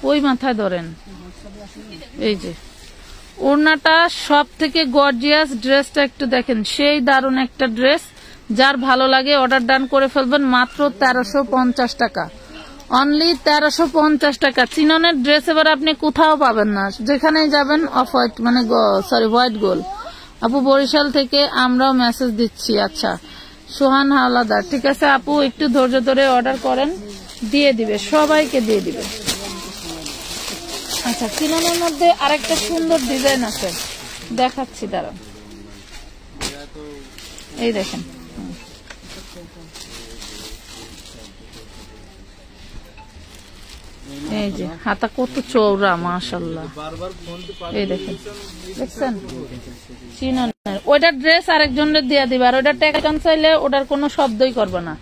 ওই মাথায় ধরেন, এই যে ওড়নাটা সব থেকে গর্জিয়াস। ড্রেসটা একটু দেখেন, সেই দারুণ একটা ড্রেস। যার ভালো লাগে অর্ডার ডান করে ফেলবেন, মাত্র 1350 টাকা, অনলি 1350 টাকা। চিননের ড্রেস এবার আপনি কোথাও পাবেন না, যেখানে যাবেন অফ হোয়াইট মানে সরি হোয়াইট গোল্ড। আপু বরিশাল থেকে আমরাও মেসেজ দিচ্ছি। আচ্ছা সোহান হাওলাদার, ঠিক আছে আপু, একটু ধৈর্য ধরে অর্ডার করেন, দিয়ে দিবে, সবাইকে দিয়ে দিবে। আচ্ছা চিননের মধ্যে আরেকটা সুন্দর ডিজাইন আছে, দেখাচ্ছি দাঁড়ান। এই দেখেন, এই যে হাতা কত চওড়া, মাশাআল্লাহ। এই দেখেন, দেখছেন চিননের। ওইটার ড্রেস আরেকজনের দিয়ে দিবে, আর ওইটা টাকা কান চাইলে ওটার কোনো শব্দই করবে না,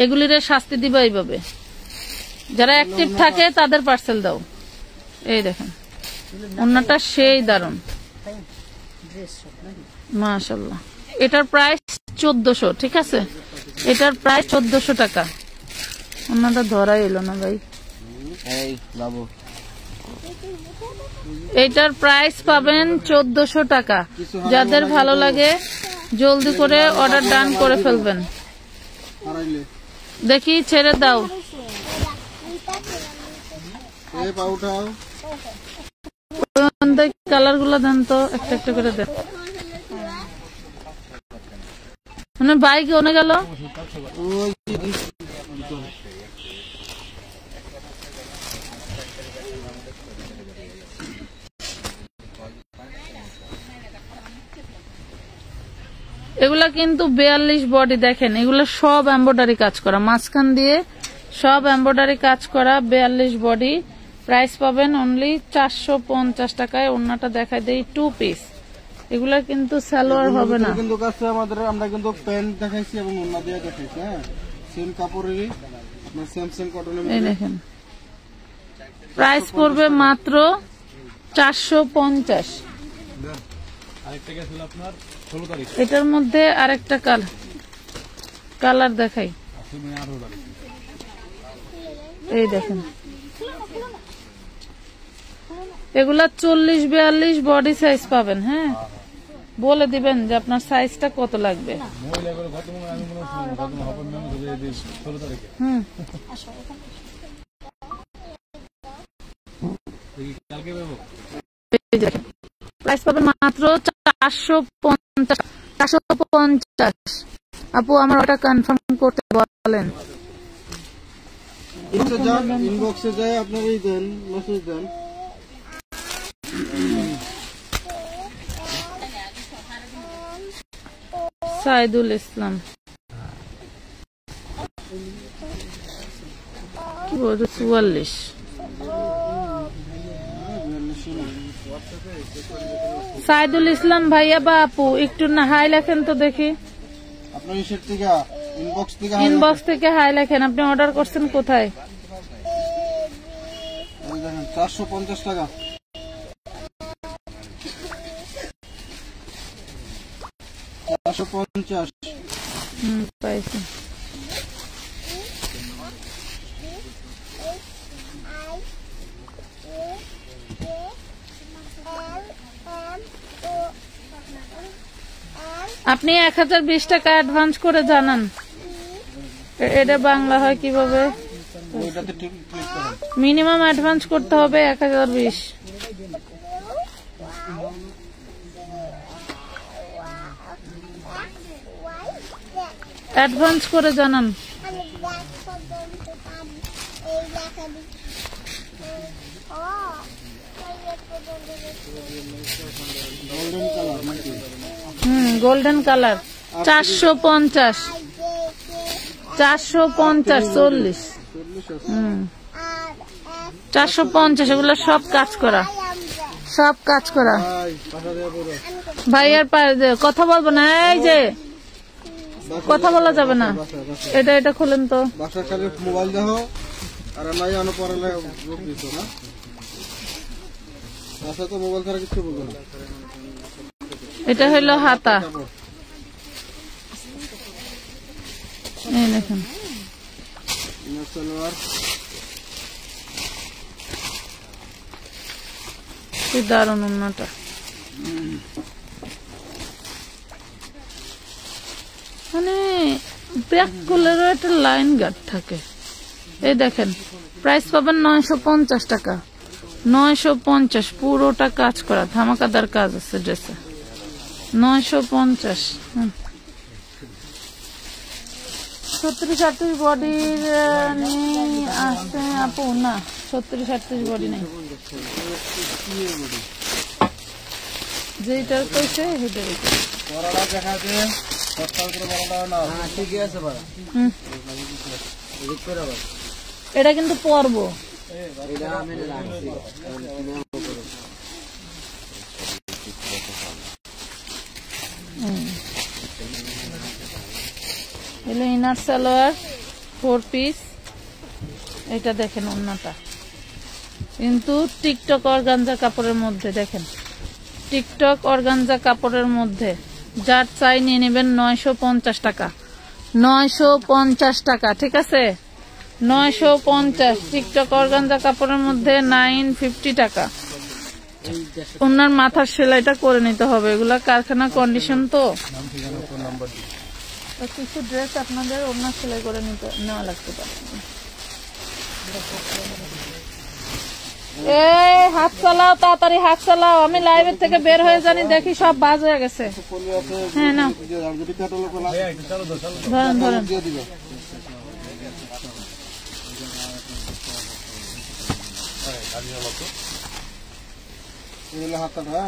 এগুলির শাস্তি দিবে এইভাবে। যারা অ্যাক্টিভ থাকে তাদের পার্সেল দাও। এই দেখেন ওড়নাটা সেই দারুণ, মাশাআল্লাহ। এটার প্রাইস 1400, ঠিক আছে, এটার প্রাইস 1400 টাকা। ওড়নাটা ধরা এলো না ভাই, এটার প্রাইস পাবেন 1400 টাকা। যাদের ভালো লাগে জলদি করে অর্ডার ডান করে ফেলবেন। দেখি ছেড়ে দাও, কালার গুলো দেন তো, একটা একটা করে দেন। মানে বাইক ওনে গেল, এগুলা কিন্তু 42 বডি। দেখেন এগুলা সব এমব্রয়ডারি কাজ করা, মাঝখান দিয়ে সব এমব্রয়ডারি কাজ করা, 42 বডি। প্রাইস পাবেন অনলি 450 টাকায়। ওড়নাটা দেখাই দেই, 2 পিস। এগুলা কিন্তু সালোয়ার হবে না, কিন্তু কাছে আমাদের আমরা কিন্তু প্যান্ট দেখাইছি এবং ওড়না দিয়ে দেখাইছি। হ্যাঁ, সেম কাপড়েরই, আপনার সেম সেম কটনের। এই দেখেন প্রাইস পড়বে মাত্র 450। এটার মধ্যে আরেকটা কালার দেখাই, এই দেখেন এগুলা 40-42 বডি সাইজ পাবেন। হ্যাঁ, বলে দিবেন যে আপনার সাইজটা কত লাগবে। প্রাইস পাবেন মাত্র 450। আপু আমার ওটা কনফার্ম করতে বলেন। ইনবক্সে যায় আপনারই দেন, মেসেজ দেন। সাইদুল ইসলাম, কি বলছো 44? সাইদুল ইসলাম ভাইয়া বা আপু একটু না হাই লেখেন তো দেখি। আপনার ইসের থেকে ইনবক্স থেকে হাই লেখেন। আপনি অর্ডার করছেন কোথায়? 450 টাকা। পাইছি। আপনি 1020 টাকা অ্যাডভান্স করে জানান। এটা বাংলা হয় কিভাবে? মিনিমাম অ্যাডভান্স করতে হবে 1020। অ্যাডভান্স করে জানান। Golden colour 450। 450 40 450 এগুলো সব কাজ করা, সব কাজ করা। ভাইয়ার পায়ে কথা বলবো না, এই যে কথা বলা যাবে না। এটা খুলেন তো। বাসার খালি মোবাইল দেখো আর নাই আনো পড়ালে রোগ দিত না। বাসা তো মোবাইল ছাড়া কিছু বলবো না। এটা হইলো হাতা, এই দেখুন সালোয়ার। কি দারুণ ওন্নাটা। মানে ব্যাকগুলোরও একটা লাইন গার্ড থাকে। এই দেখেন প্রাইস পাবেন 950 টাকা, 950 পুরোটা কাজ করা, ধামাকাদার কাজ আছে ড্রেসে, 950। 36-38 বডির নিয়ে আসছে আপু, না 36-38 বডি নেই, যেটার কইছে সেটাই পরাটা দেখা যায় সস্তার করে পরাটা না। হ্যাঁ ঠিকই আছে বাড়া। এটা কিন্তু পরব, এটা আমি রাখছি। এলো ইনার সালোয়ার 4 পিস। এটা দেখেন ওন্নাটা কিন্তু টিকটক অর্গানজা কাপড়ের মধ্যে, দেখেন টিকটক অর্গানজা কাপড়ের মধ্যে। যার চাই নিয়ে নেবেন 950 টাকা, 950 টাকা, ঠিক আছে 950। টিকটক অর্গানজা কাপড়ের মধ্যে 950 টাকা। ওনার মাথার সেলাইটা করে নিতে হবে, এগুলা কারখানা কন্ডিশন তো। কিছু ড্রেস আপনাদের ওনার সেলাই করে নেওয়া লাগতে পারে। এই হাত চালাও, তাড়াতাড়ি হাত চালাও, আমি লাইভের থেকে বের হয়ে জানি দেখি সব বাজ হয়ে গেছে। হ্যাঁ না ধরেন ধরেন। হাতটা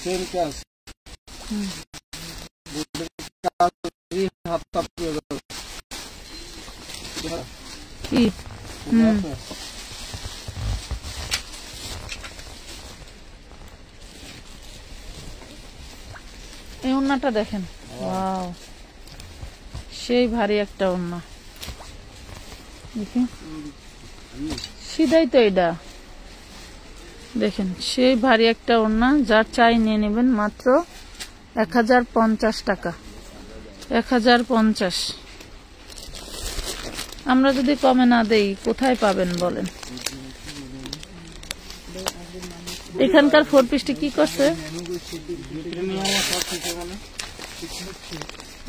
সেম কাজ, হাতটা কি এই ওন্নাটা দেখেন, ওয়াও সেই ভারী একটা ওন্না, দেখি সিধাই তো এটা দেখেন, সেই ভারী একটা ওন্না। যার চাই নিয়ে নেবেন মাত্র 1050 টাকা, 1050। আমরা যদি কমে না দেই কোথায় পাবেন বলেন। এখানকার 4 পিসটি কি করছে,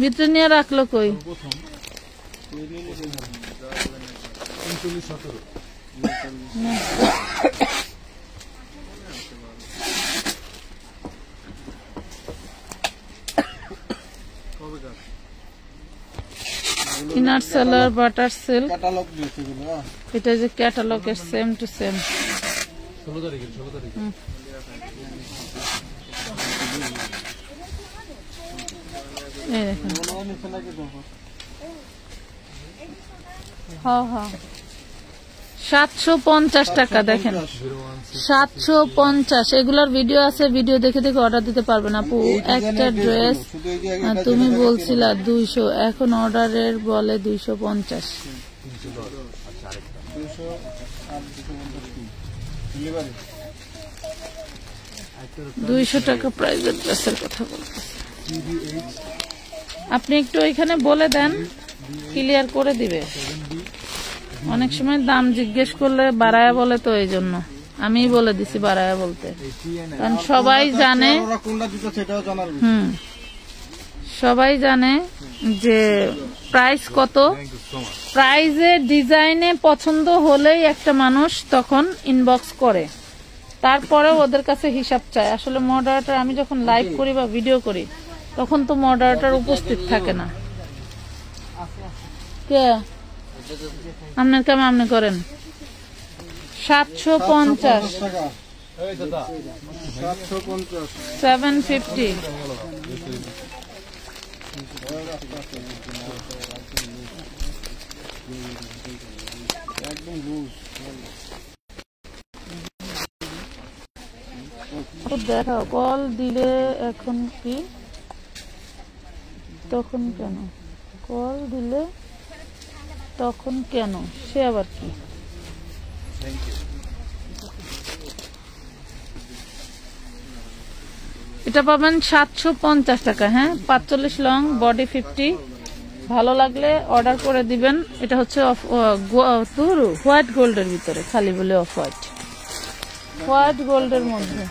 ভিতরে নিয়ে রাখলো কই? ইনার সালোয়ার বাটার সিল্ক, এটা যে ক্যাটালগের সেম টু সেম। 16 তারিখে এই দেখেন, হ্যাঁ হ্যাঁ 750 টাকা। দেখেন 750, এগুলার ভিডিও আছে, ভিডিও দেখে দেখে অর্ডার দিতে পারবেন আপু। একটা ড্রেস তুমি বলছিলা 200, এখন অর্ডারের বলে 250। 200 টাকা প্রাইসের ড্রেসের কথা বলতেছি। আপনি একটু ওইখানে বলে দেন, ক্লিয়ার করে দিবে। অনেক সময় দাম জিজ্ঞেস করলে বাড়ায়া বলে, তো এই জন্য আমি বলে দিছি বাড়ায়া বলতে, কারণ সবাই জানে, সবাই জানে যে প্রাইস কত। প্রাইজে ডিজাইনে পছন্দ হলেই একটা মানুষ তখন ইনবক্স করে, তারপরে ওদের কাছে হিসাব চায়। আসলে মডারেটর আমি যখন লাইভ করি বা ভিডিও করি তখন তো মডারেটর উপস্থিত থাকে না। কে আপনার কেমন আপনি করেন? 750, 750, একদম লুজ। দেখাও কল দিলে এখন কি তখন কেন, কল দিলে তখন কেন, সে আবার কি? এটা পাবেন 750 টাকা। হ্যাঁ, 45 লং, বডি 50। ভালো লাগলে অর্ডার করে দিবেন। এটা হচ্ছে হোয়াইট গোল্ডের ভিতরে, খালি বলে অফ হোয়াইট, হোয়াইট গোল্ডের মধ্যে।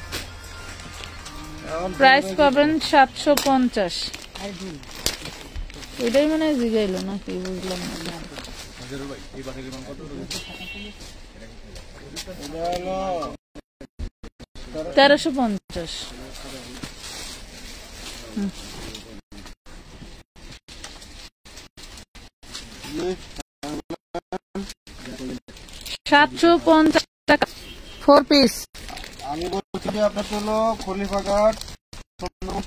প্রাইস পাবেন 750। এটাই মানে জিগাইলো নাকি, বুঝলাম না। 1350। 750 টাকা 4 পিস। আমি বলছি যে আপনার হলো খলিফাঘাট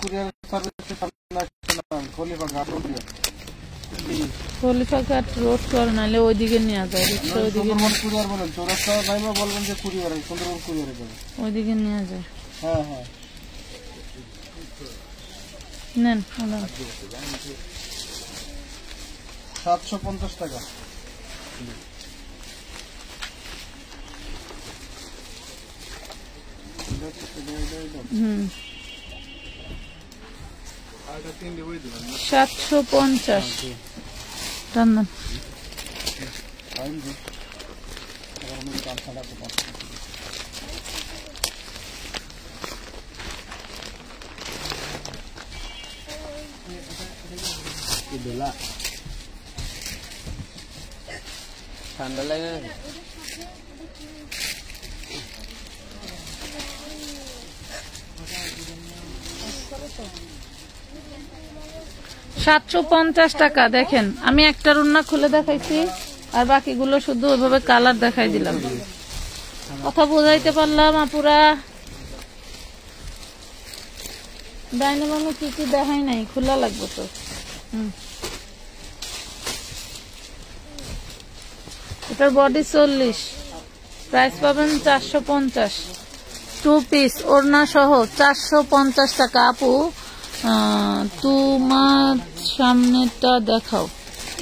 কুরিয়ার সার্ভিসের সামনে আসছেন, খলিফাঘাট খলিফাঘাট রোড করে, নাহলে ওইদিকে নিয়ে যায়, রিক্সা ওইদিকে কুরিয়ার বলেন, চৌরাস্তা নাইমা বলবেন যে কুরিয়ার, সুন্দরবন কুরিয়ারে যাবে, ওইদিকে নিয়ে যায়। হ্যাঁ হ্যাঁ। নেন 750 টাকা। হুম, 750 রান্না। ঠান্ডা লাগে না? 750 টাকা। দেখেন, আমি একটা রুন্না খুলে দেখাইছি, আর বাকিগুলো শুধু ওইভাবে কালার দেখাই দিলাম। কথা বোঝাইতে পারলাম আপুরা? ডাইনামো কি কি দেখাই নাই, খোলা লাগবে তো। এটার বডি 40, প্রাইস পাবেন 450। 2 পিস ওড়না সহ 450 টাকা। আপু তোমার সামনেটা দেখাও।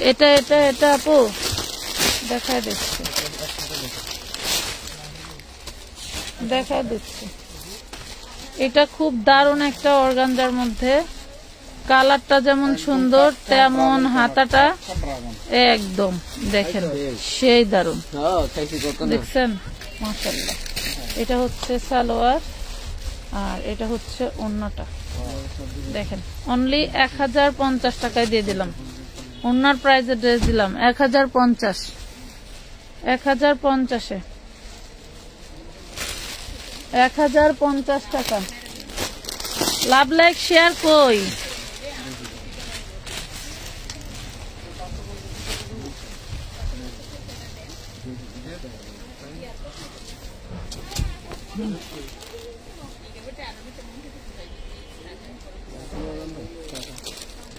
এটা এটা এটা আপু দেখায় দিচ্ছে, দেখায় দিচ্ছে। এটা খুব দারুণ একটা অর্গানজার মধ্যে, কালারটা যেমন সুন্দর তেমন হাতাটা একদম দেখেন সেই দারুণ, দেখছেন? মাশাআল্লাহ। এটা হচ্ছে সালোয়ার, আর এটা হচ্ছে ওড়নাটা। দেখেন, অনলি 1050 টাকায় দিয়ে দিলাম। ওড়নার প্রাইজে ড্রেস দিলাম 1050। 1050-এ 1050 টাকা। লাভ লাইক শেয়ার কই?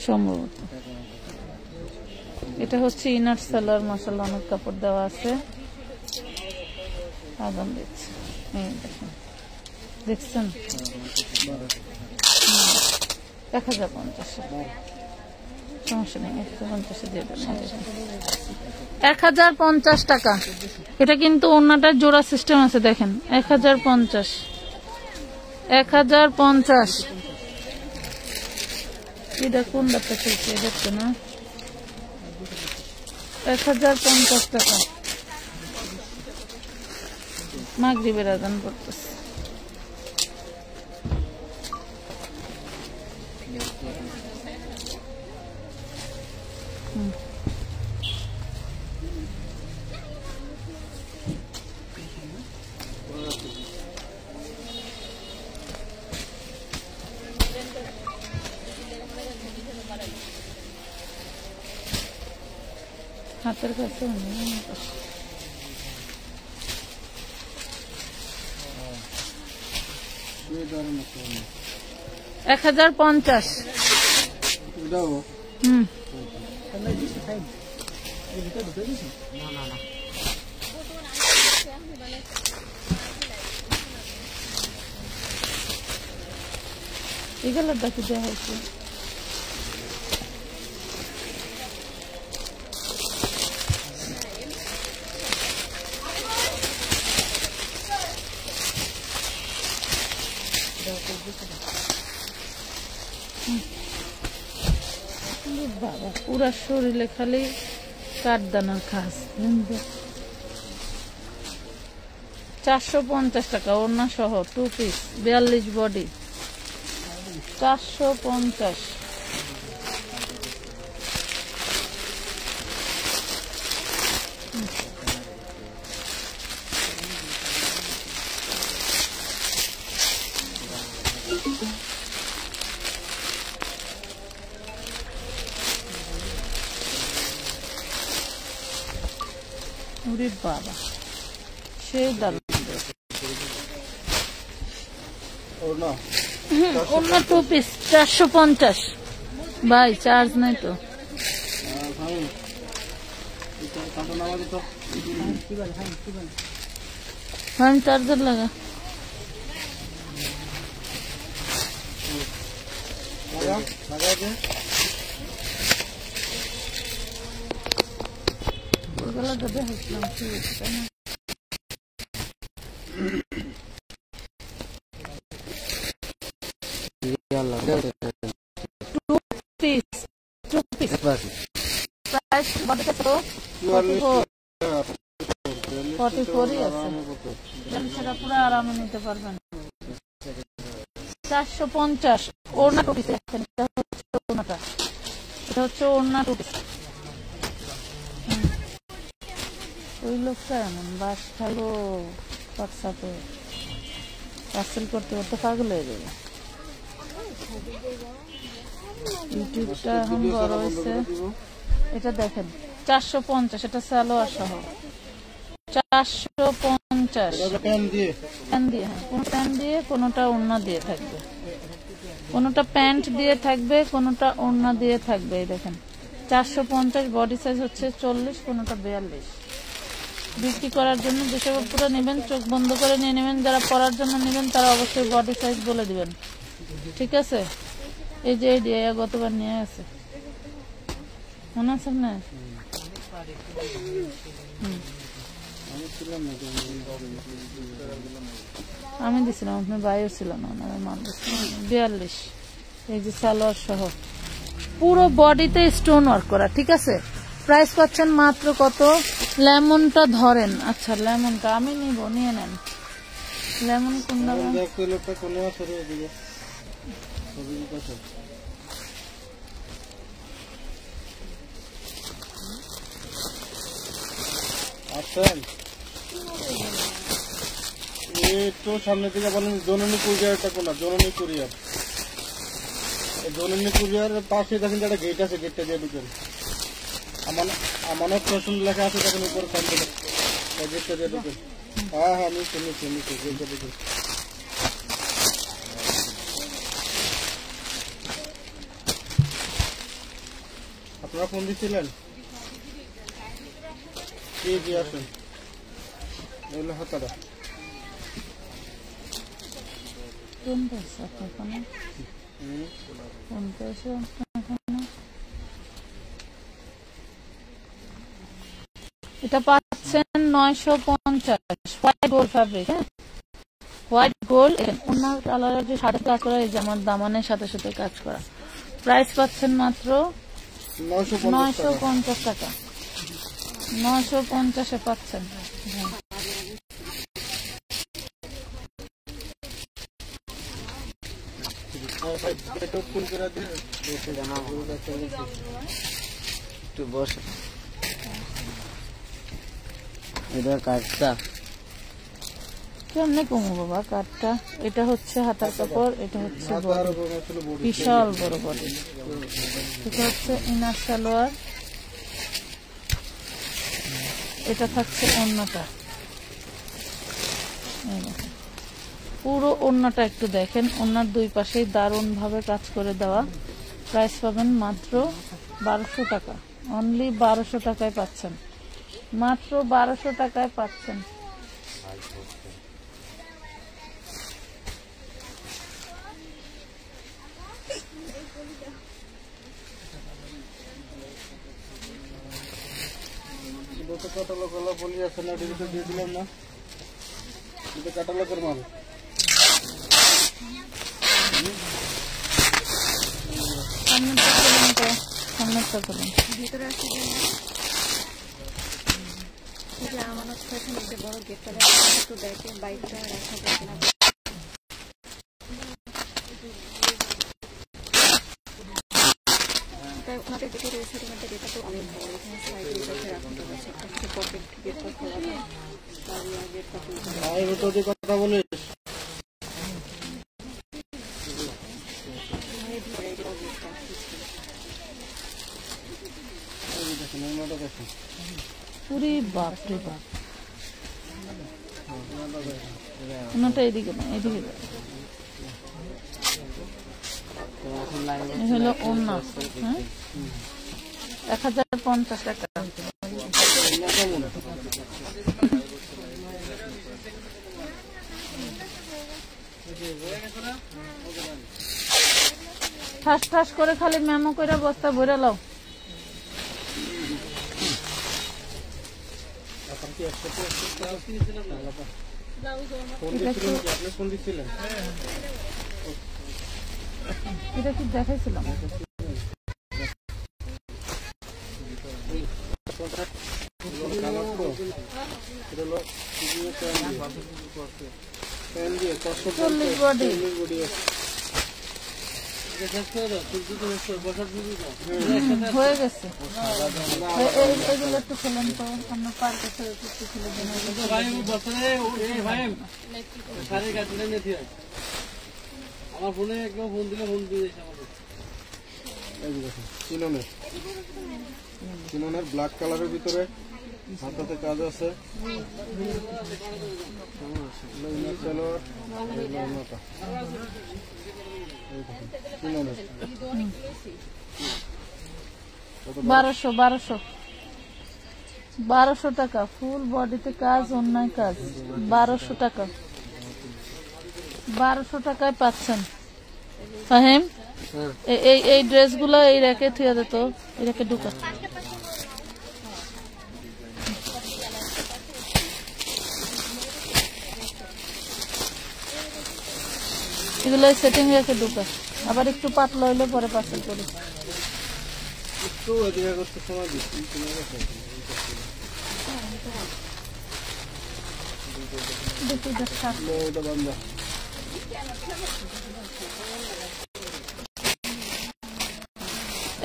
সম্ভবত এটা হচ্ছে ইনার সালোয়ার। মাশাআল্লাহ, অনেক কাপড় দেওয়া আছে। আগাম দেখছি, দেখছেন? 1050। সমস্যা নেই, 150 দিয়ে দেবেন। 1050 টাকা। এটা কিন্তু ওড়নাটার জোড়া সিস্টেম আছে, দেখেন। 1050। 1050। এটা কোন ডাক্তার চলছে? দেখছো না? 1050 টাকা। মাগরিবের আজান পড়তেছে। হাতের কাছে 1050। হুম এই কালারটা কি দেওয়া হয়েছে? বাবা পুরা শরীরে খালি কাঠদানার খাস। 450 টাকা ওড়না সহ 2 পিস 42 বডি 450। ওরে বাবা সেই দারুণ অন্য 2 পিস 450 ভাই চার্জ নাই তো हम चार्जर लगा प्राइस 44 সেটা পুরো আরামে নিতে পারবেন। 450 ওড়না টু পিস। এটা হচ্ছে ওড়না টু পিস। ওই লোকটা এমন বাস খাইলো হোয়াটসঅ্যাপে পার্সেল করতে করতে পাগল হয়ে যাবে। ইউটিউবটা এখন বড় হয়েছে। এটা দেখেন 450 এটা সালোয়ার সহ 450 প্যান দিয়ে কোন প্যান্ট দিয়ে কোনটা ওড়না দিয়ে থাকবে, কোনটা প্যান্ট দিয়ে থাকবে, কোনটা ওড়না দিয়ে থাকবে। এই দেখেন 450 বডি সাইজ হচ্ছে 40, কোনটা 42। বিক্রি করার জন্য যেসব পুরো নেবেন চোখ বন্ধ করে নিয়ে নেবেন, যারা পরার জন্য নেবেন তারা অবশ্যই বডি সাইজ বলে দিবেন, ঠিক আছে? এই যে এই গতবার নিয়ে আছে মনে আছে না? আমি দিছিলাম, আপনার ভাইও ছিল না, মাল 42। এই যে সালোয়ার সহ পুরো বডিতে স্টোন ওয়ার্ক করা, ঠিক আছে? প্রাইস পাচ্ছেন মাত্র কত? লেমনটা ধরেন, আচ্ছা লেমনটা আমি নিব, নিয়ে নেন। লেমন কোনটা? একটু সামনের দিকে বলেন জননী কুরিয়ারটা কোনা? জননী কুরিয়ার, জননী কুরিয়ারের পাশে দেখেন একটা গেট আছে, গেটটা দিয়ে ঢুকেন। আমানত ফ্যাশন লেখা আছে দেখেন উপরে সামনে, গেটটা দিয়ে ঢুকেন। হ্যাঁ হ্যাঁ নিচে গেটটা ঢুকেন। আপনারা ফোন দিচ্ছিলেন কি দিয়ে আসেন? এগুলো হাতাটা এটা পাচ্ছেন 950 হোয়াইট গোল্ড ফ্যাব্রিক। হ্যাঁ হোয়াইট গোল্ড, অন্য কালারের যে সাথে কাজ করা, এই যে আমার দামানের সাথে সাথে কাজ করা। প্রাইস পাচ্ছেন মাত্র 950 টাকা। 950-এ পাচ্ছেন। একটু বসে এটা কাটটা কেমনে কমো বাবা কাঠটা? এটা হচ্ছে হাতার কাপড়, এটা হচ্ছে বিশাল বড় বডি। এটা হচ্ছে ইনার সালোয়ার, এটা থাকছে ওড়নাটা। পুরো ওড়নাটা একটু দেখেন, ওড়নার দুই পাশেই দারুণ ভাবে কাজ করে দেওয়া। প্রাইস পাবেন মাত্র 1200 টাকা, অনলি 1200 টাকায় পাচ্ছেন, মাত্র 1200 টাকায় পাচ্ছেন। ক্যাটালগ হলো বলি আছে না, ডিজিটা দিয়ে দিলাম না, এটা ক্যাটালগের মাল। সামনেরটা করুন। ভিতরে আসতে আমানত থাকে নিচে বড় গেটটা একটু দেখে বাইকটা রাখা যাবে না। আপনাদের ভিতরে এই সেটমেন্টটা যেটা তো অনেক বড়, এখানে সাইডে বসে রাখতে হচ্ছে, একটা পকেট গেটটা খোলা যায়, তারপরে গেটটা খুলতে হবে। এই ভিতরে কথা বলিস পুরি বাপ রে বাপ, ওনাটা এদিকে না, এদিকে হলো ওনা। হ্যাঁ, 1050 টাকা। ঠাস ঠাস করে খালি মেমো করে বস্তা ভরে লাও। এটা কি দেখাইছিলাম? হয়ে গেছে, এগুলো একটু খেলেন তো, আমরা পার্কে একটু খেলে দেন। আমার ফোনে একদম ফোন দিলে ফোন দিয়ে চিননের ব্ল্যাক কালারের ভিতরে হাতাতে কাজ আছে। বারোশো টাকা ফুল বডিতে কাজ, অন্যায় কাজ, 1200 টাকা। 1200 টাকায় পাচ্ছেন। ফাহিম, এই ড্রেসগুলো এই রেখে থুয়ে দে তো, এই রেখে ঢুকা। এগুলো সেটিং রেখে ঢুকা, আবার একটু পাতলা হইলে পরে পার্সেল করি। একটু এদিকে করতে সময় দিচ্ছি।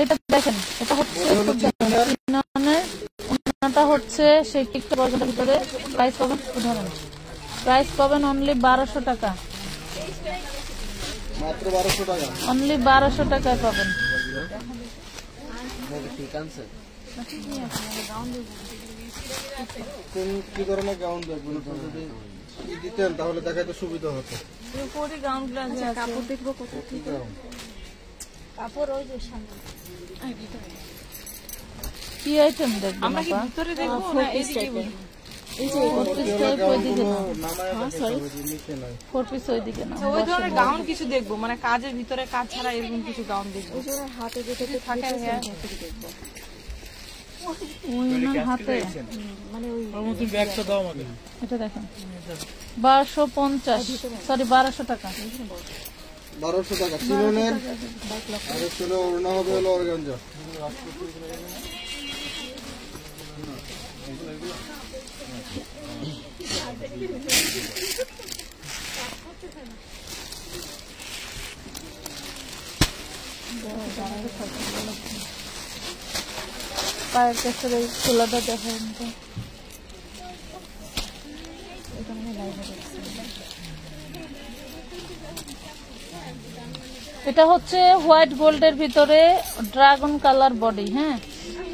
এটা দেখেন, এটা হচ্ছে সেই টিকটক বর্গের ভিতরে প্রাইস পাবেন, উদাহরণ প্রাইস পাবেন অনলি 1200 টাকা, মাত্র 1200 টাকা, অনলি 1200 টাকায় পাবেন। কি ধরনের গাউন দেখবেন? যদি দিতেন তাহলে দেখাইতে সুবিধা হতো। কাপড় দেখবো কত কাপড়, ওই যে সামনে কি আইটেম দেখবেন? আমরা কি ভিতরে দেখবো না এদিকে? এই যে 4 পিস টাইপ ওইদিকে না, সরি 4 পিস ওইদিকে না, ওই ধরনের গাউন কিছু দেখবো, মানে কাজের ভিতরে কাজ ছাড়া এরকম কিছু গাউন দেখবো। ওই যে হাতে যেটা থাকে দেখবো, ওই না হাতে, মানে ওই ব্যাগটা দাও আমাকে। এটা দেখেন 1250, সরি 1200 টাকা। 1200 টাকা চিননের, আর ছিল ওড়না হবে হলো অর্গানজা। পায়ের কাছে এই খোলাটা দেখেন তো, এটা হচ্ছে হোয়াইট গোল্ডের ভিতরে ড্রাগন কালার বডি। হ্যাঁ,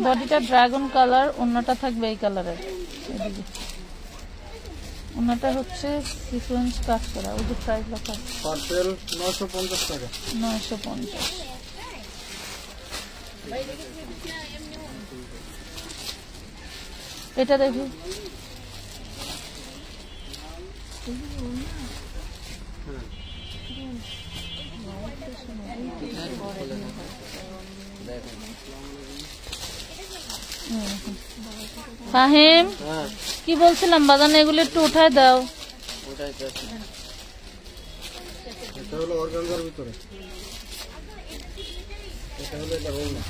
বডিটা ড্রাগন কালার, অন্যটা থাকবে এই কালারের। অন্যটা হচ্ছে সিকোয়েন্স কাজ করা। ওই যে প্রাইস লেখা পার্সেল 950 টাকা, 950। এটা দেখি, ফাহিম হ্যাঁ কি বলছিলাম বাজান, এগুলো একটু উঠায় দাও। ওটাই তো আছে। এটা হলো অর্গানজার ভিতরে, এটা হলো এটা রোল না।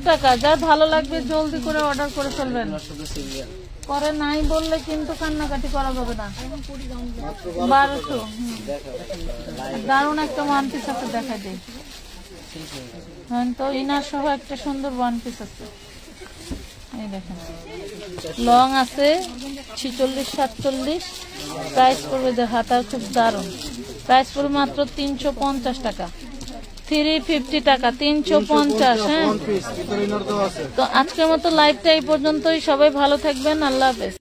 টাকা, যার ভালো লাগবে জলদি করে অর্ডার করে ফেলবেন। শুধু সিঙ্গেল পরে নাই বললে কিন্তু কান্নাকাটি করা যাবে না। মাত্র 1200। দেখো দারুণ একটা ওয়ান পিস আছে, দেখাই দিই। হ্যাঁ, তো ইনার সহ একটা সুন্দর ওয়ান পিস আছে, এই দেখেন। লং আছে 46-47, প্রাইস পড়বে যে হাতার খুব দারুণ, প্রাইস পড়বে মাত্র 350 টাকা, 350 টাকা, 350। হ্যাঁ, ওয়ান পিস ভিতরে ইনার দেওয়া আছে। তো আজকের মতো লাইভটা এই পর্যন্তই। সবাই ভালো থাকবেন, আল্লাহ হাফেজ।